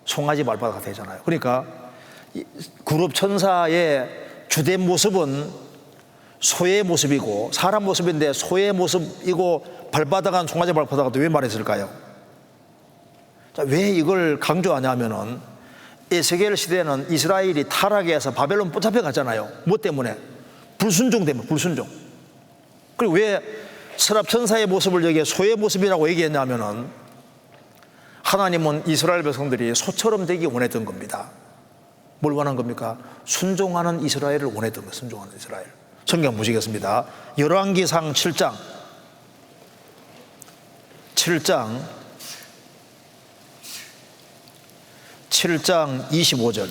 Speaker 2: 송아지 발바닥 되잖아요. 그러니까 그룹 천사의 주된 모습은 소의 모습이고 사람 모습인데 소의 모습이고 발바닥은 송아지 발바닥 같다. 왜 말했을까요? 자, 왜 이걸 강조하냐면은 에스겔 시대는 이스라엘이 타락해서 바벨론 붙잡혀 갔잖아요. 뭐 때문에? 불순종 때문에. 불순종. 그리고 왜 서랍 천사의 모습을 여기에 소의 모습이라고 얘기했냐면은 하나님은 이스라엘 백성들이 소처럼 되기 원했던 겁니다. 뭘 원한 겁니까? 순종하는 이스라엘을 원했던 거예요. 순종하는 이스라엘. 성경 보시겠습니다. 열왕기상 7장 25절.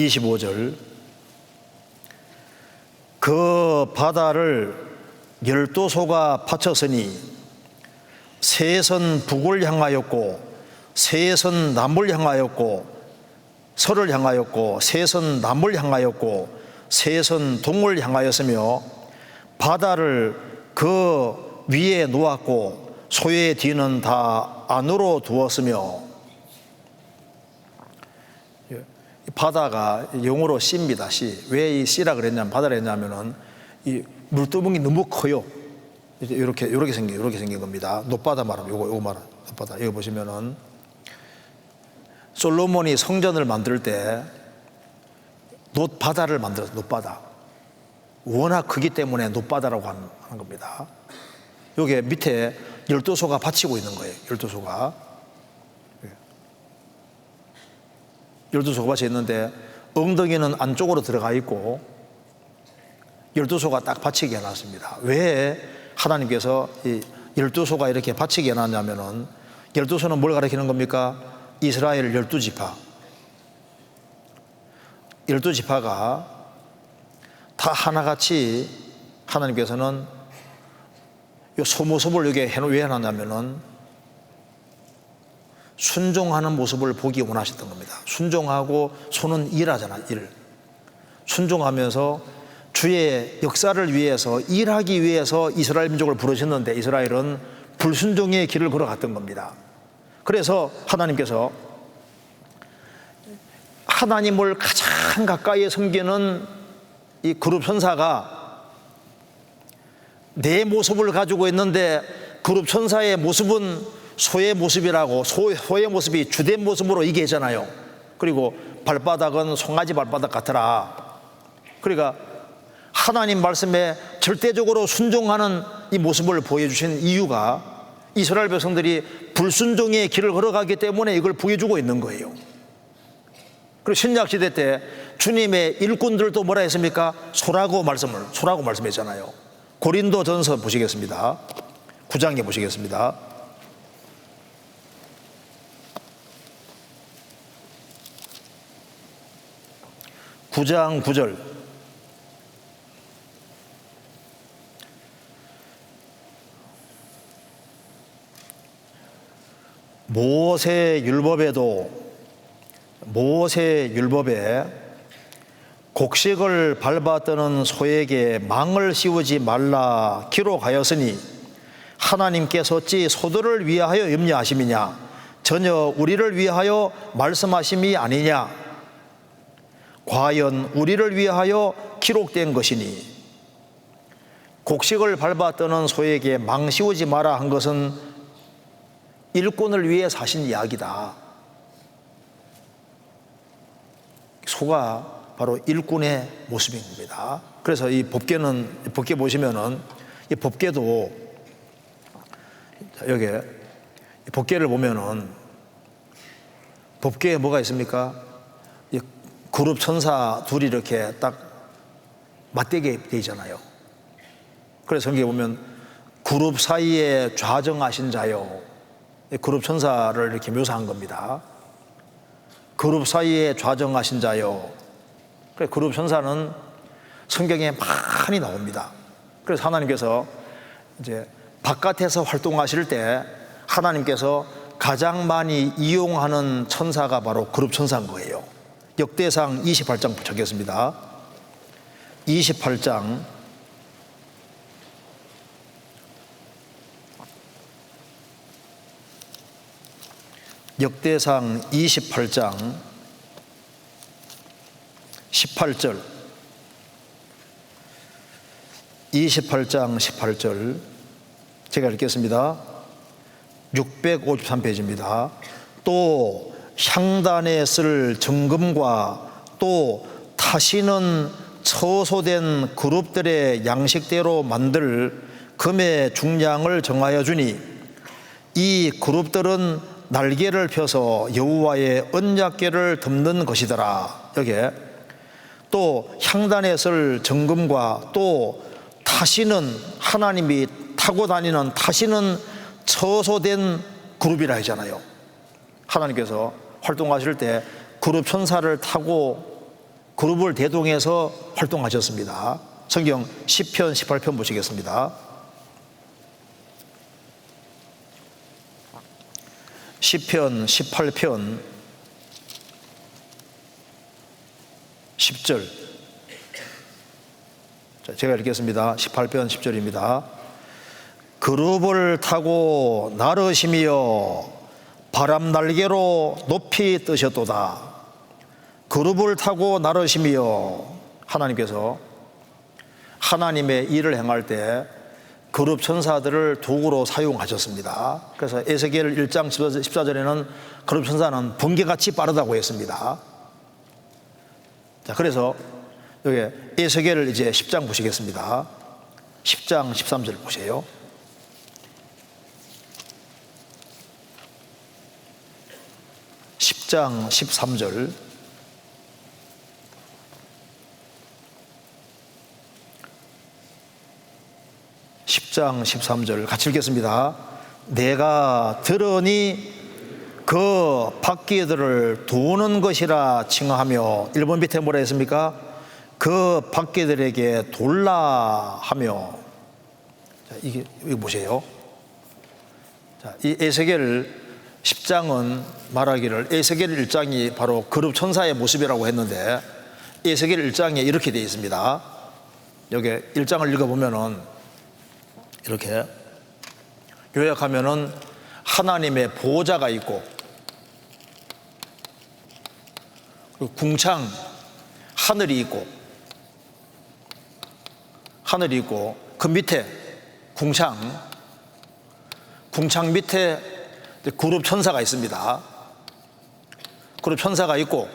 Speaker 2: 25절. 그 바다를 12소가 받쳤으니 셋은 북을 향하였고 셋은 남을 향하였고 서를 향하였고 셋은 남을 향하였고 셋은 동을 향하였으며 바다를 그 위에 놓았고 소의 뒤는 다 안으로 두었으며. 바다가 영어로 씨입니다. 씨. 왜 이 씨라 그랬냐면, 바다를 했냐면은 이 물두멍이 너무 커요. 이렇게 생긴 겁니다. 놋바다 말하면 요거 말하는 놋바다. 여기 보시면은 솔로몬이 성전을 만들 때 놋바다를 만들었어요. 놋바다. 워낙 크기 때문에 놋바다라고 하는 겁니다. 여기 밑에 12소가 받치고 있는 거예요. 12소가. 12소가 받쳐 있는데 엉덩이는 안쪽으로 들어가 있고 12소가 딱 받치게 해놨습니다. 왜 하나님께서 이 12소가 이렇게 받치게 해놨냐면은, 12소는 뭘 가리키는 겁니까? 이스라엘 12지파. 12지파가 다 하나같이 하나님께서는 이 소모습을 여기 왜 해놨냐면은 순종하는 모습을 보기 원하셨던 겁니다. 순종하고 소는 일하잖아, 일. 순종하면서 주의 역사를 위해서, 일하기 위해서 이스라엘 민족을 부르셨는데 이스라엘은 불순종의 길을 걸어갔던 겁니다. 그래서 하나님께서 하나님을 가장 가까이 섬기는 이 그룹 천사가 내 모습을 가지고 있는데, 그룹 천사의 모습은 소의 모습이라고, 소의 모습이 주된 모습으로 얘기하잖아요. 그리고 발바닥은 송아지 발바닥 같더라. 그러니까 하나님 말씀에 절대적으로 순종하는 이 모습을 보여주신 이유가 이스라엘 백성들이 불순종의 길을 걸어가기 때문에 이걸 보여주고 있는 거예요. 그리고 신약시대 때 주님의 일꾼들도 뭐라 했습니까? 소라고 말씀했잖아요. 고린도전서 보시겠습니다. 9장에 보시겠습니다. 9장 9절. 모세 율법에 곡식을 밟아뜨는 소에게 망을 씌우지 말라 기록하였으니 하나님께서 어찌 소들을 위하여 염려하심이냐, 전혀 우리를 위하여 말씀하심이 아니냐. 과연 우리를 위하여 기록된 것이니. 곡식을 밟아뜨는 소에게 망 씌우지 마라 한 것은 일꾼을 위해 사신 이야기다. 소가 바로 일꾼의 모습인 겁니다. 그래서 이 법궤 보시면은 이 법궤도 여기 법궤를 보면은 법궤에 뭐가 있습니까? 그룹 천사 둘이 이렇게 딱 맞대게 되어 있잖아요. 그래서 성경에 보면 그룹 사이에 좌정하신 자요, 그룹 천사를 이렇게 묘사한 겁니다. 그룹 사이에 좌정하신 자요. 그룹 천사는 성경에 많이 나옵니다. 그래서 하나님께서 이제 바깥에서 활동하실 때 하나님께서 가장 많이 이용하는 천사가 바로 그룹 천사인 거예요. 역대상 28장 적겠습니다. 28장 역대상 28장 18절 28장 18절 제가 읽겠습니다. 653페이지입니다. 또 향단에 쓸 정금과 또 타시는 처소된 그룹들의 양식대로 만들 금의 중량을 정하여 주니 이 그룹들은 날개를 펴서 여호와의 언약궤를 덮는 것이더라. 여기에 또 향단에 쓸 정금과 또 타시는, 하나님이 타고 다니는 타시는 처소된 그룹이라 하잖아요. 하나님께서 활동하실 때 그룹 천사를 타고 그룹을 대동해서 활동하셨습니다. 성경 10편, 18편 보시겠습니다. 10편, 18편, 10절. 자, 제가 읽겠습니다. 18편 10절입니다. 그룹을 타고 나르시며 바람 날개로 높이 뜨셨도다. 그룹을 타고 나르시며, 하나님께서 하나님의 일을 행할 때 그룹 천사들을 도구로 사용하셨습니다. 그래서 에스겔 1장 14절에는 그룹 천사는 번개같이 빠르다고 했습니다. 자, 그래서 여기 에스겔 이제 10장 보시겠습니다. 10장 13절 보세요. 10장 13절. (10장 13절) 같이 읽겠습니다. 내가 들으니 그 바퀴들을 도는 것이라 칭하며, 1번 밑에 뭐라 했습니까? 그 바퀴들에게 돌라 하며. 자, 이게 보세요. 자, 이 에스겔 10장은 말하기를 에스겔 1장이 바로 그룹 천사의 모습이라고 했는데, 에스겔 1장에 이렇게 되어 있습니다. 여기 1장을 읽어보면은 이렇게 요약하면은 하나님의 보호자가 있고, 그리고 궁창 하늘이 있고, 그 밑에 궁창 밑에 그룹 천사가 있습니다. 그룹 천사가 있고,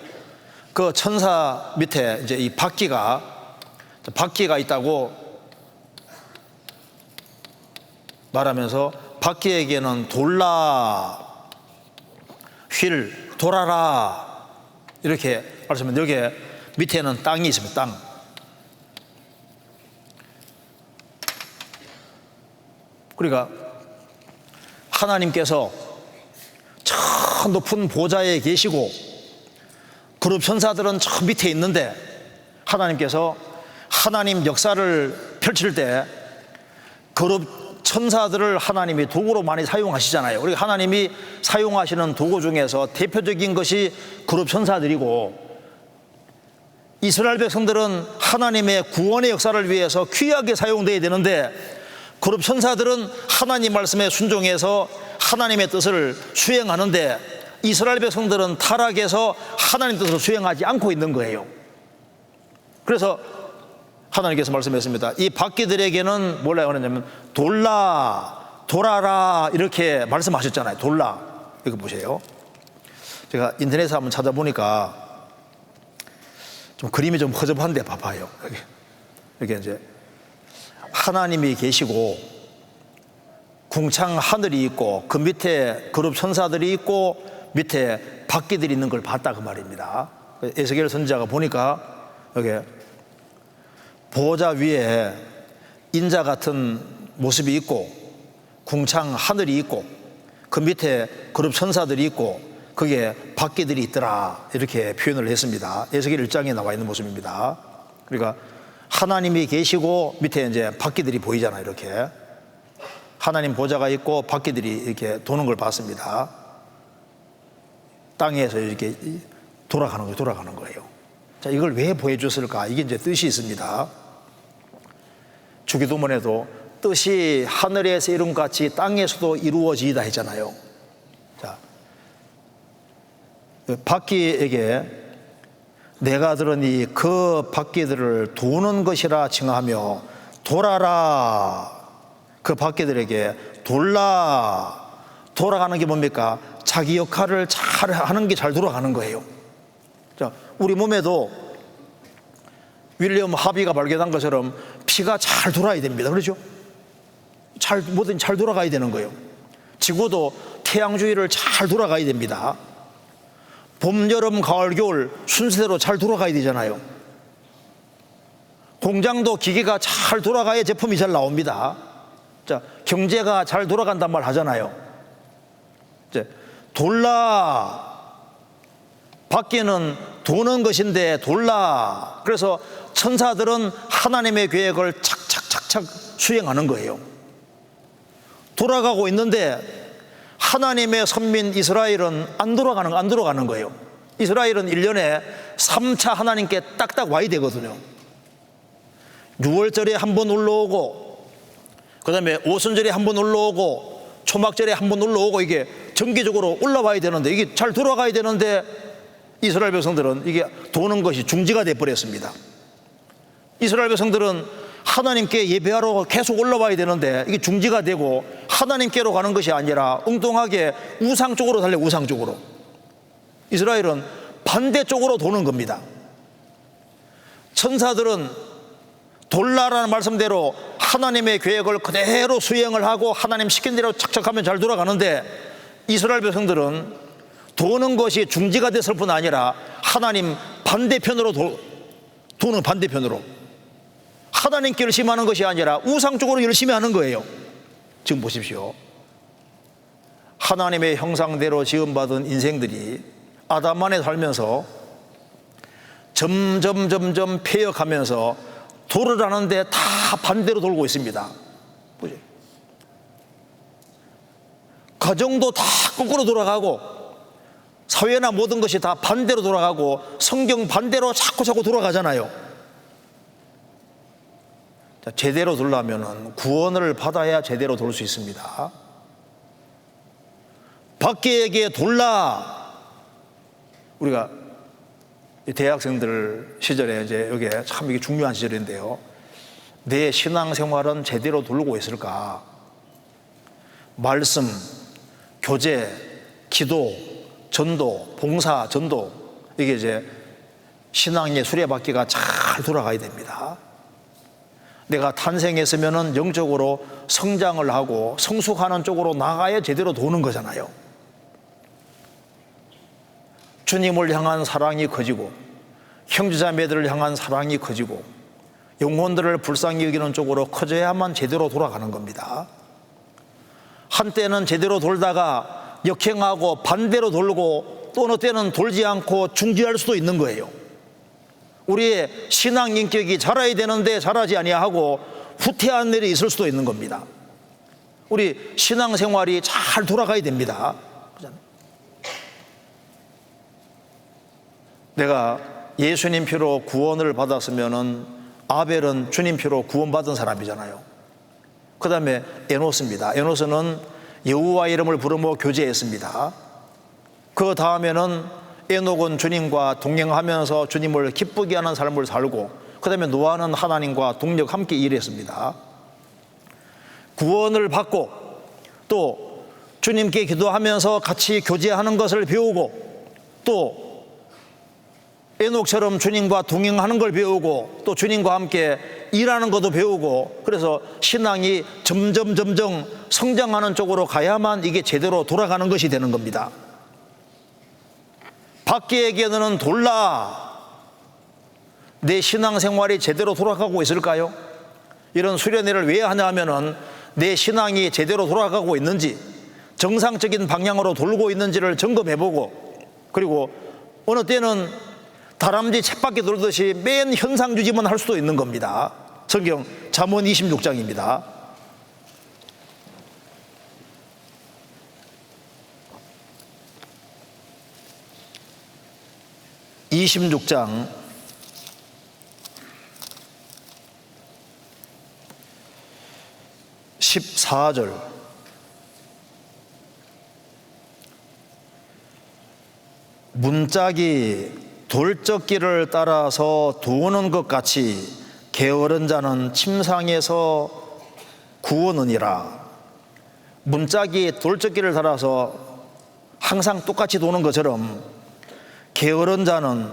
Speaker 2: 그 천사 밑에 이제 이 바퀴가 있다고 말하면서, 바퀴에게는 돌라, 돌아라 이렇게 말씀하면, 여기에 밑에는 땅이 있습니다. 땅. 그러니까 하나님께서 저 높은 보좌에 계시고 그룹 천사들은 저 밑에 있는데, 하나님께서 하나님 역사를 펼칠 때 그룹 천사들을 하나님이 도구로 많이 사용하시잖아요. 그리고 하나님이 사용하시는 도구 중에서 대표적인 것이 그룹 천사들이고, 이스라엘 백성들은 하나님의 구원의 역사를 위해서 귀하게 사용되어야 되는데, 그룹 천사들은 하나님 말씀에 순종해서 하나님의 뜻을 수행하는데, 이스라엘 백성들은 타락해서 하나님 뜻을 수행하지 않고 있는 거예요. 그래서 하나님께서 말씀했습니다. 이 바퀴들에게는 뭐라고 하냐면 돌아라 이렇게 말씀하셨잖아요. 돌라. 이거 보세요. 제가 인터넷에 한번 찾아보니까 좀 그림이 좀 허접한데 봐봐요. 여기 이제 하나님이 계시고 궁창 하늘이 있고, 그 밑에 그룹 천사들이 있고, 밑에 바퀴들이 있는 걸 봤다 그 말입니다. 에스겔 선지자가 보니까 여기 보호자 위에 인자 같은 모습이 있고, 궁창 하늘이 있고, 그 밑에 그룹 천사들이 있고, 거기에 바퀴들이 있더라 이렇게 표현을 했습니다. 에스겔 1장에 나와 있는 모습입니다. 그러니까 하나님이 계시고 밑에 이제 바퀴들이 보이잖아요. 이렇게 하나님 보좌가 있고 바퀴들이 이렇게 도는 걸 봤습니다. 땅에서 이렇게 돌아가는 거예요. 자, 이걸 왜 보여줬을까? 이게 이제 뜻이 있습니다. 주기도문에도 뜻이 하늘에서 이룬같이 땅에서도 이루어지이다 했잖아요. 자, 바퀴에게 내가 들으니 그 바퀴들을 도는 것이라 칭하며, 돌아라, 그 바퀴들에게 돌아가는 게 뭡니까? 자기 역할을 잘 하는 게 잘 돌아가는 거예요. 자, 우리 몸에도 윌리엄 하비가 발견한 것처럼 피가 잘 돌아야 됩니다. 그렇죠? 뭐든 잘 돌아가야 되는 거예요. 지구도 태양 주위를 잘 돌아가야 됩니다. 봄, 여름, 가을, 겨울 순서대로 잘 돌아가야 되잖아요. 공장도 기계가 잘 돌아가야 제품이 잘 나옵니다. 자, 경제가 잘 돌아간단 말 하잖아요. 이제 바퀴는 도는 것인데 돌라. 그래서 천사들은 하나님의 계획을 착착착착 수행하는 거예요. 돌아가고 있는데 하나님의 선민 이스라엘은 안 돌아가는 거예요. 이스라엘은 1년에 3차 하나님께 딱딱 와야 되거든요. 6월절에 한 번 올라오고, 그 다음에 오순절에 한 번 올라오고, 초막절에 한 번 올라오고, 이게 정기적으로 올라와야 되는데, 이게 잘 돌아가야 되는데 이스라엘 백성들은 이게 도는 것이 중지가 돼버렸습니다. 이스라엘 백성들은 하나님께 예배하러 계속 올라와야 되는데 이게 중지가 되고 하나님께로 가는 것이 아니라 엉뚱하게 우상 쪽으로 달려. 우상 쪽으로. 이스라엘은 반대쪽으로 도는 겁니다. 천사들은 돌라라는 말씀대로 하나님의 계획을 그대로 수행을 하고 하나님 시킨 대로 착착하면 잘 돌아가는데, 이스라엘 백성들은 도는 것이 중지가 됐을 뿐 아니라 하나님 반대편으로 도는 반대편으로, 하나님께 열심히 하는 것이 아니라 우상 쪽으로 열심히 하는 거예요. 지금 보십시오. 하나님의 형상대로 지음받은 인생들이 아담 안에 살면서 점점 폐역하면서 돌으라는데 다 반대로 돌고 있습니다. 보죠. 가정도 다 거꾸로 돌아가고, 사회나 모든 것이 다 반대로 돌아가고, 성경 반대로 자꾸 돌아가잖아요. 제대로 돌려면 구원을 받아야 제대로 돌 수 있습니다. 밖에게 돌라. 우리가 대학생들 시절에 이제 여기에 참 이게 중요한 시절인데요. 내 신앙생활은 제대로 돌고 있을까? 말씀, 교제, 기도, 전도, 봉사, 전도, 이게 이제 신앙의 수레바퀴가 잘 돌아가야 됩니다. 내가 탄생했으면은 영적으로 성장을 하고 성숙하는 쪽으로 나가야 제대로 도는 거잖아요. 주님을 향한 사랑이 커지고, 형제자매들을 향한 사랑이 커지고, 영혼들을 불쌍히 여기는 쪽으로 커져야만 제대로 돌아가는 겁니다. 한때는 제대로 돌다가 역행하고 반대로 돌고, 또 어느 때는 돌지 않고 중지할 수도 있는 거예요. 우리의 신앙 인격이 자라야 되는데 자라지 아니하고 후퇴한 일이 있을 수도 있는 겁니다. 우리 신앙생활이 잘 돌아가야 됩니다. 내가 예수님 피로 구원을 받았으면은 아벨은 주님 피로 구원받은 사람이잖아요. 그 다음에 에노스입니다. 에노스는 여호와 이름을 부르며 교제했습니다. 그 다음에는 에녹은 주님과 동행하면서 주님을 기쁘게 하는 삶을 살고, 그 다음에 노아는 하나님과 동력 함께 일했습니다. 구원을 받고 또 주님께 기도하면서 같이 교제하는 것을 배우고, 또 에녹처럼 주님과 동행하는 걸 배우고, 또 주님과 함께 일하는 것도 배우고, 그래서 신앙이 점점 성장하는 쪽으로 가야만 이게 제대로 돌아가는 것이 되는 겁니다. 밖에게 너는 돌라. 내 신앙생활이 제대로 돌아가고 있을까요? 이런 수련회를 왜 하냐 하면은 내 신앙이 제대로 돌아가고 있는지, 정상적인 방향으로 돌고 있는지를 점검해보고, 그리고 어느 때는 다람쥐 쳇바퀴 돌듯이 맨 현상유지만 할 수도 있는 겁니다. 성경 잠언 26장입니다. (26장) 14절. 문짝이 돌적기를 따라서 도는 것 같이 게으른 자는 침상에서 구원하니라. 문짝이 돌적기를 따라서 항상 똑같이 도는 것처럼 게으른 자는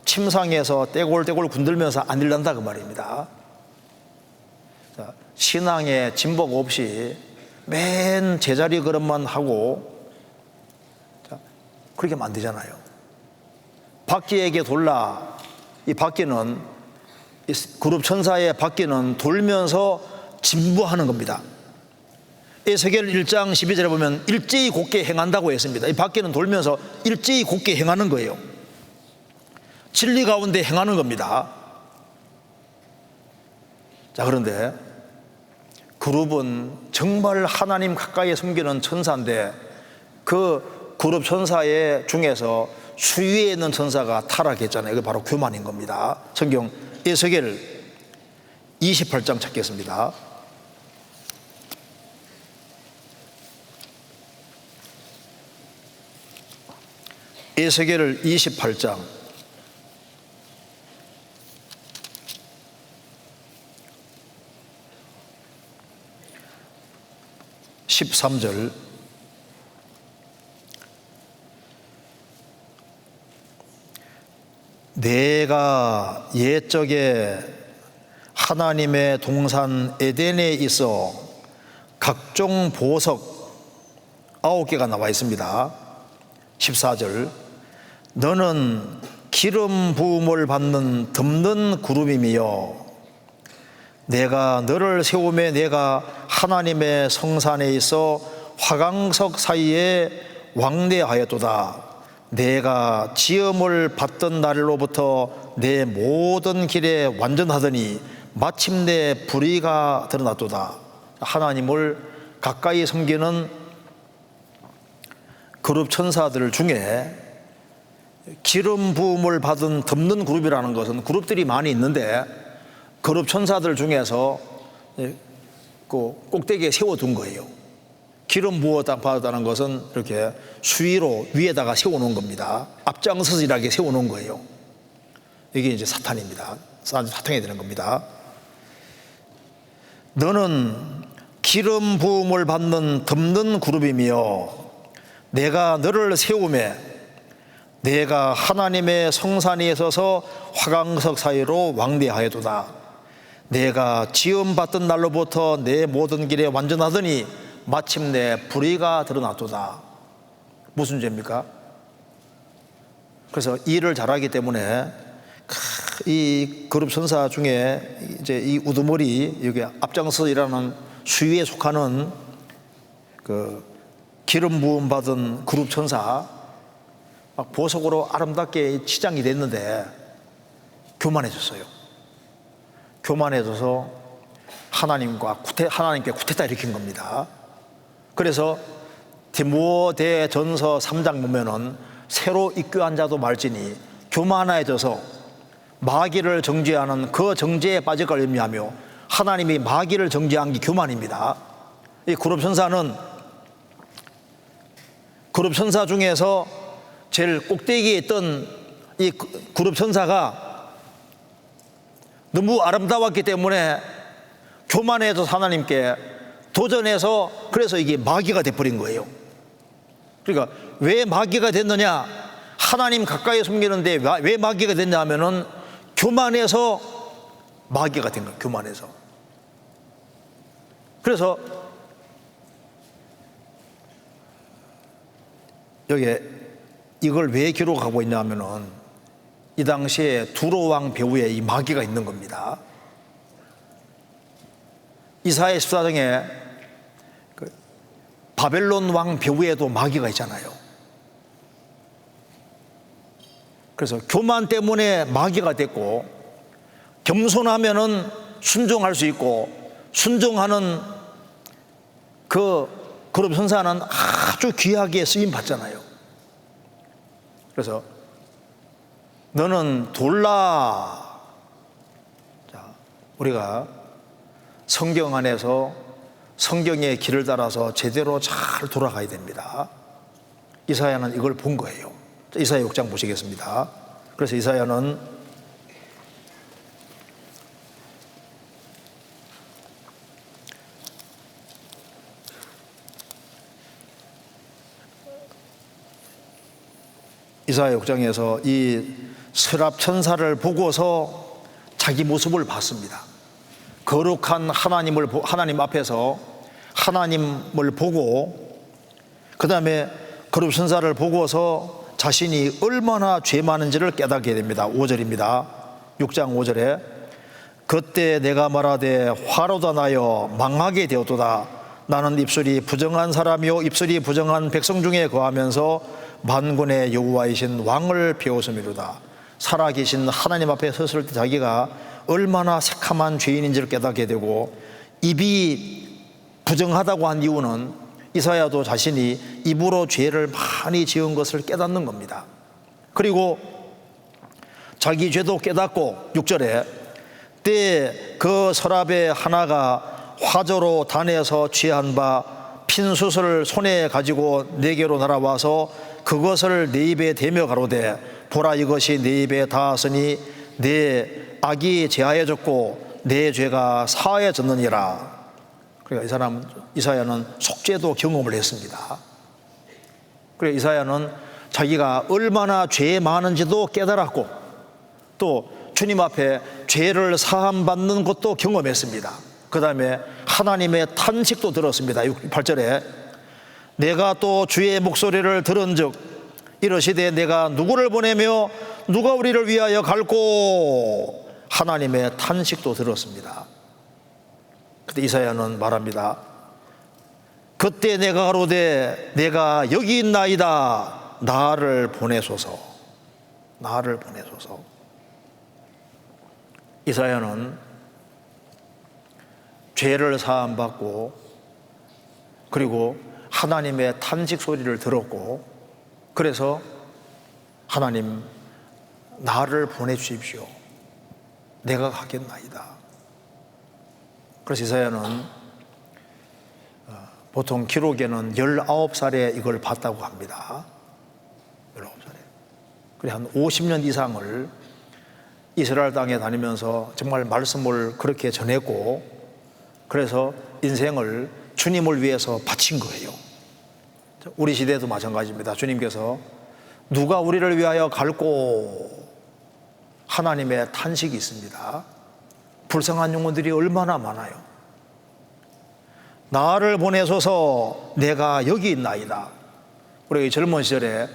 Speaker 2: 침상에서 떼골떼골 군들면서 안 일난다, 그 말입니다. 자, 신앙에 진보가 없이 맨 제자리 걸음만 하고, 자, 그렇게 하면 안 되잖아요. 바퀴에게 돌라. 이 바퀴는, 이 그룹 천사의 바퀴는 돌면서 진보하는 겁니다. 에스겔 1장 12절에 보면 일제히 곧게 행한다고 했습니다. 이 바퀴는 돌면서 일제히 곧게 행하는 거예요. 진리 가운데 행하는 겁니다. 자, 그런데 그룹은 정말 하나님 가까이 섬기는 천사인데 그 그룹 천사의 중에서 수위에 있는 천사가 타락했잖아요. 이게 바로 교만인 겁니다. 성경 에스겔 28장 찾겠습니다. 에스겔 28장 13절. 내가 옛적에 하나님의 동산 에덴에 있어 각종 보석 9개가 나와 있습니다. 14절. 너는 기름 부음을 받는 덮는 구름이며 내가 너를 세우매 내가 하나님의 성산에 있어 화강석 사이에 왕래하였도다. 내가 지음을 받던 날로부터 내 모든 길에 완전하더니 마침내 불의가 드러났도다. 하나님을 가까이 섬기는 그룹 천사들 중에 기름 부음을 받은 덮는 그룹이라는 것은 그룹들이 많이 있는데 그룹 천사들 중에서 그 꼭대기에 세워둔 거예요. 기름 부어 받았다는 것은 이렇게 수위로 위에다가 세워놓은 겁니다. 앞장서서 일하게 세워놓은 거예요. 이게 이제 사탄입니다. 사탄이 되는 겁니다. 너는 기름 부음을 받는 덮는 그룹이며 내가 너를 세우매 내가 하나님의 성산에 서서 화강석 사이로 왕래하여도다. 내가 지음 받던 날로부터 내 모든 길에 완전하더니 마침내 불의가 드러났도다. 무슨 죄입니까? 그래서 일을 잘하기 때문에 이 그룹 천사 중에 이제 이 우두머리 여기 앞장서 일하는 수위에 속하는 그 기름 부음 받은 그룹 천사 막 보석으로 아름답게 치장이 됐는데 교만해졌어요. 교만해져서 하나님께 쿠데타 일으킨 겁니다. 그래서 디모데전서 3장 보면은 새로 입교한 자도 말지니 교만해져서 마귀를 정죄하는 그 정죄에 빠질 걸 의미하며 하나님이 마귀를 정죄한 게 교만입니다. 이 그룹 천사 중에서 제일 꼭대기에 있던 이 그룹 천사가 너무 아름다웠기 때문에 교만해서 하나님께 도전해서 그래서 이게 마귀가 돼버린 거예요. 그러니까 왜 마귀가 됐느냐? 하나님 가까이 숨기는데 왜 마귀가 됐냐 하면은 교만해서 마귀가 된 거예요. 교만해서. 그래서 여기에 이걸 왜 기록하고 있냐 하면은 이 당시에 두로 왕 배후에 이 마귀가 있는 겁니다. 이사야 14장에 바벨론 왕 배후에도 마귀가 있잖아요. 그래서 교만 때문에 마귀가 됐고 겸손하면은 순종할 수 있고 순종하는 그 그룹 천사는 아주 귀하게 쓰임 받잖아요. 그래서 너는 돌라. 자, 우리가 성경 안에서 성경의 길을 따라서 제대로 잘 돌아가야 됩니다. 이사야는 이걸 본 거예요. 이사야 6장 보시겠습니다. 그래서 이사야는 이사야 6장에서 이 서랍 천사를 보고서 자기 모습을 봤습니다. 거룩한 하나님 앞에서 하나님을 보고 그 다음에 그룹 천사를 보고서 자신이 얼마나 죄 많은지를 깨닫게 됩니다. 5절입니다. 6장 5절에 그때 내가 말하되 화로다 나여 망하게 되었도다. 나는 입술이 부정한 사람이요 입술이 부정한 백성 중에 거하면서 만군의 여호와이신 왕을 배웠음이로다. 살아계신 하나님 앞에 섰을 때 자기가 얼마나 새카만 죄인인지를 깨닫게 되고, 입이 부정하다고 한 이유는 이사야도 자신이 입으로 죄를 많이 지은 것을 깨닫는 겁니다. 그리고 자기 죄도 깨닫고 6절에 때 그 서랍의 하나가 화저로 단에서 취한 바 핀숯을 손에 가지고 내게로 날아와서 그것을 내 입에 대며 가로되 보라 이것이 내 입에 닿았으니 내 악이 제하여졌고 내 죄가 사하여졌느니라. 그러니까 이사야는 속죄도 경험을 했습니다. 그래 이사야는 자기가 얼마나 죄 많은지도 깨달았고 또 주님 앞에 죄를 사함받는 것도 경험했습니다. 그 다음에 하나님의 탄식도 들었습니다. 8절에 내가 또 주의 목소리를 들은즉 이르시되 내가 누구를 보내며 누가 우리를 위하여 갈꼬. 하나님의 탄식도 들었습니다. 그때 이사야는 말합니다. 그때 내가 가로되 내가 여기 있나이다. 나를 보내소서. 나를 보내소서. 이사야는 죄를 사함받고 그리고 하나님의 탄식 소리를 들었고, 그래서 하나님 나를 보내주십시오. 내가 가겠나이다. 그래서 이사야는 보통 기록에는 19살에 이걸 봤다고 합니다. 19살에. 그래 한 50년 이상을 이스라엘 땅에 다니면서 정말 말씀을 그렇게 전했고, 그래서 인생을 주님을 위해서 바친 거예요. 우리 시대도 마찬가지입니다. 주님께서 누가 우리를 위하여 갈꼬. 하나님의 탄식이 있습니다. 불쌍한 영혼들이 얼마나 많아요. 나를 보내소서. 내가 여기 있나이다. 우리 젊은 시절에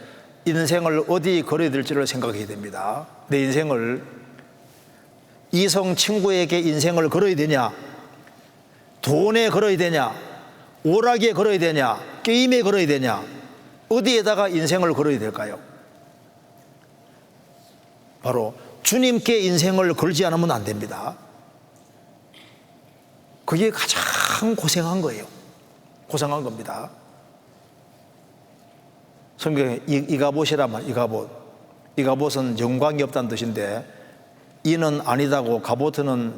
Speaker 2: 인생을 어디 걸어야 될지를 생각해야 됩니다. 내 인생을 이성 친구에게 인생을 걸어야 되냐, 돈에 걸어야 되냐, 오락에 걸어야 되냐, 게임에 걸어야 되냐, 어디에다가 인생을 걸어야 될까요? 바로 주님께 인생을 걸지 않으면 안 됩니다. 그게 가장 고생한 거예요. 고생한 겁니다. 성경에 이가봇이라면 이가봇은 영광이 없다는 뜻인데, 이는 아니다고 가봇은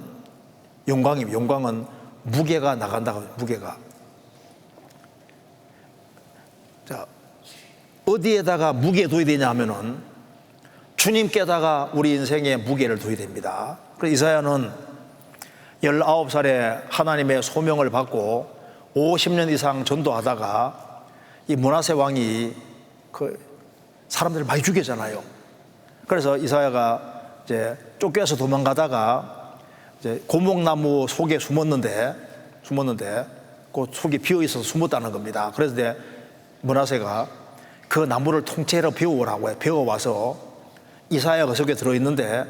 Speaker 2: 영광은 무게가 나간다고. 무게가. 자, 어디에다가 무게 둬야 되냐 하면은 주님께다가 우리 인생의 무게를 둬야 됩니다. 그래서 이사야는 19살에 하나님의 소명을 받고 50년 이상 전도하다가 이 므낫세 왕이 그 사람들을 많이 죽였잖아요. 그래서 이사야가 이제 쫓겨서 도망가다가 이제 고목나무 속에 숨었는데 그 속이 비어 있어서 숨었다는 겁니다. 그래서 이제 므낫세가 그 나무를 통째로 베어오라고 해요. 베어와서 이사야가 그 속에 들어있는데,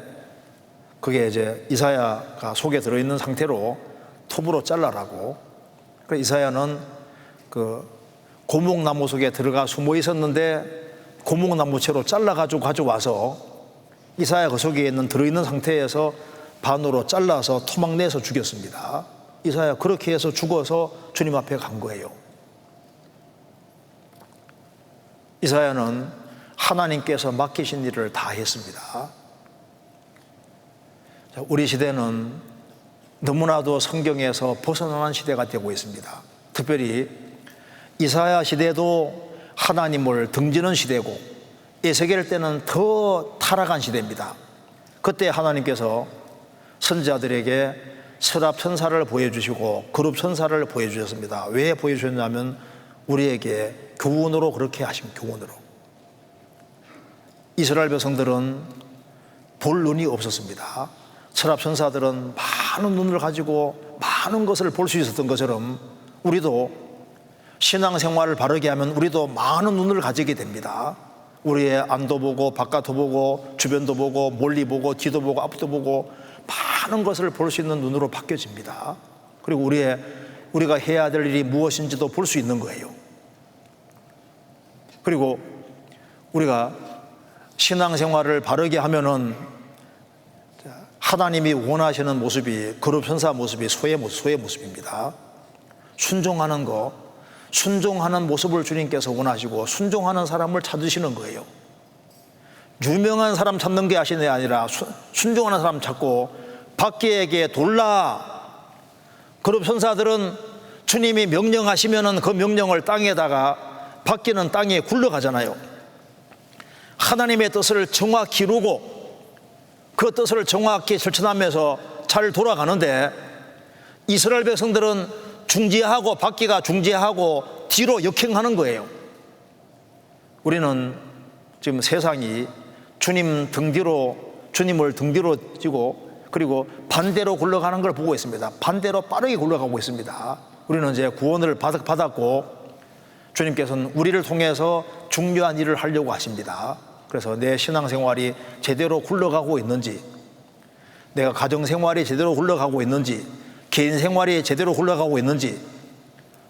Speaker 2: 그게 이제 이사야가 속에 들어있는 상태로 톱으로 잘라라고. 그래서 이사야는 그 고목나무 속에 들어가 숨어 있었는데 고목나무채로 잘라가지고 가져와서 이사야 그 속에 들어있는 상태에서 반으로 잘라서 토막 내서 죽였습니다. 이사야 그렇게 해서 죽어서 주님 앞에 간 거예요. 이사야는 하나님께서 맡기신 일을 다 했습니다. 우리 시대는 너무나도 성경에서 벗어나는 시대가 되고 있습니다. 특별히 이사야 시대도 하나님을 등지는 시대고, 에스겔 때는 더 타락한 시대입니다. 그때 하나님께서 선지자들에게 서랍 천사를 보여주시고 그룹 천사를 보여주셨습니다. 왜 보여주셨냐면 우리에게 교훈으로 그렇게 하신 교훈으로. 이스라엘 백성들은 볼 눈이 없었습니다. 서랍 천사들은 많은 눈을 가지고 많은 것을 볼 수 있었던 것처럼 우리도 신앙생활을 바르게 하면 우리도 많은 눈을 가지게 됩니다. 우리의 안도 보고 바깥도 보고 주변도 보고 멀리 보고 뒤도 보고 앞도 보고 많은 것을 볼 수 있는 눈으로 바뀌어집니다. 그리고 우리가 해야 될 일이 무엇인지도 볼 수 있는 거예요. 그리고 우리가 신앙생활을 바르게 하면은 하나님이 원하시는 모습이 거룩천사 모습이 소의 모습입니다. 순종하는 거, 순종하는 모습을 주님께서 원하시고 순종하는 사람을 찾으시는 거예요. 유명한 사람 찾는 게 아시네 아니라 순종하는 사람 찾고 밖에게 돌라. 거룩천사들은 주님이 명령하시면은 그 명령을 땅에다가 밖에는 땅에 굴러가잖아요. 하나님의 뜻을 정확히 이루고 그 뜻을 정확히 실천하면서 잘 돌아가는데 이스라엘 백성들은 중지하고 밖에가 중지하고 뒤로 역행하는 거예요. 우리는 지금 세상이 주님을 등 뒤로 지고 그리고 반대로 굴러가는 걸 보고 있습니다. 반대로 빠르게 굴러가고 있습니다. 우리는 이제 구원을 받았고 주님께서는 우리를 통해서 중요한 일을 하려고 하십니다. 그래서 내 신앙생활이 제대로 굴러가고 있는지, 내가 가정생활이 제대로 굴러가고 있는지, 개인생활이 제대로 굴러가고 있는지,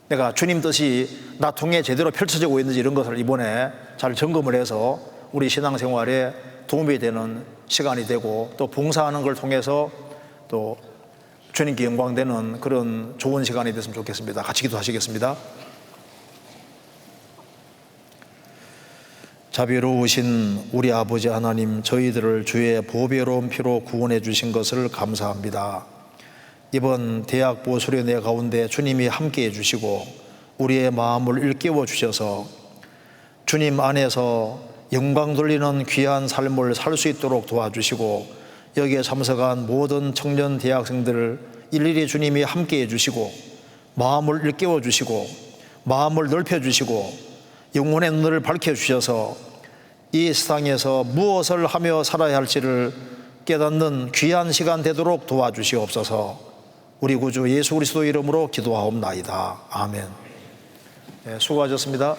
Speaker 2: 내가 주님 뜻이 나 통해 제대로 펼쳐지고 있는지 이런 것을 이번에 잘 점검을 해서 우리 신앙생활에 도움이 되는 시간이 되고 또 봉사하는 걸 통해서 또 주님께 영광되는 그런 좋은 시간이 됐으면 좋겠습니다. 같이 기도하시겠습니다. 자비로우신 우리 아버지 하나님, 저희들을 주의 보배로운 피로 구원해 주신 것을 감사합니다. 이번 대학부 수련회 가운데 주님이 함께해 주시고 우리의 마음을 일깨워 주셔서 주님 안에서 영광 돌리는 귀한 삶을 살 수 있도록 도와주시고 여기에 참석한 모든 청년 대학생들을 일일이 주님이 함께해 주시고 마음을 일깨워 주시고 마음을 넓혀 주시고 영혼의 눈을 밝혀 주셔서 이 세상에서 무엇을 하며 살아야 할지를 깨닫는 귀한 시간 되도록 도와주시옵소서. 우리 구주 예수 그리스도 이름으로 기도하옵나이다. 아멘. 네, 수고하셨습니다.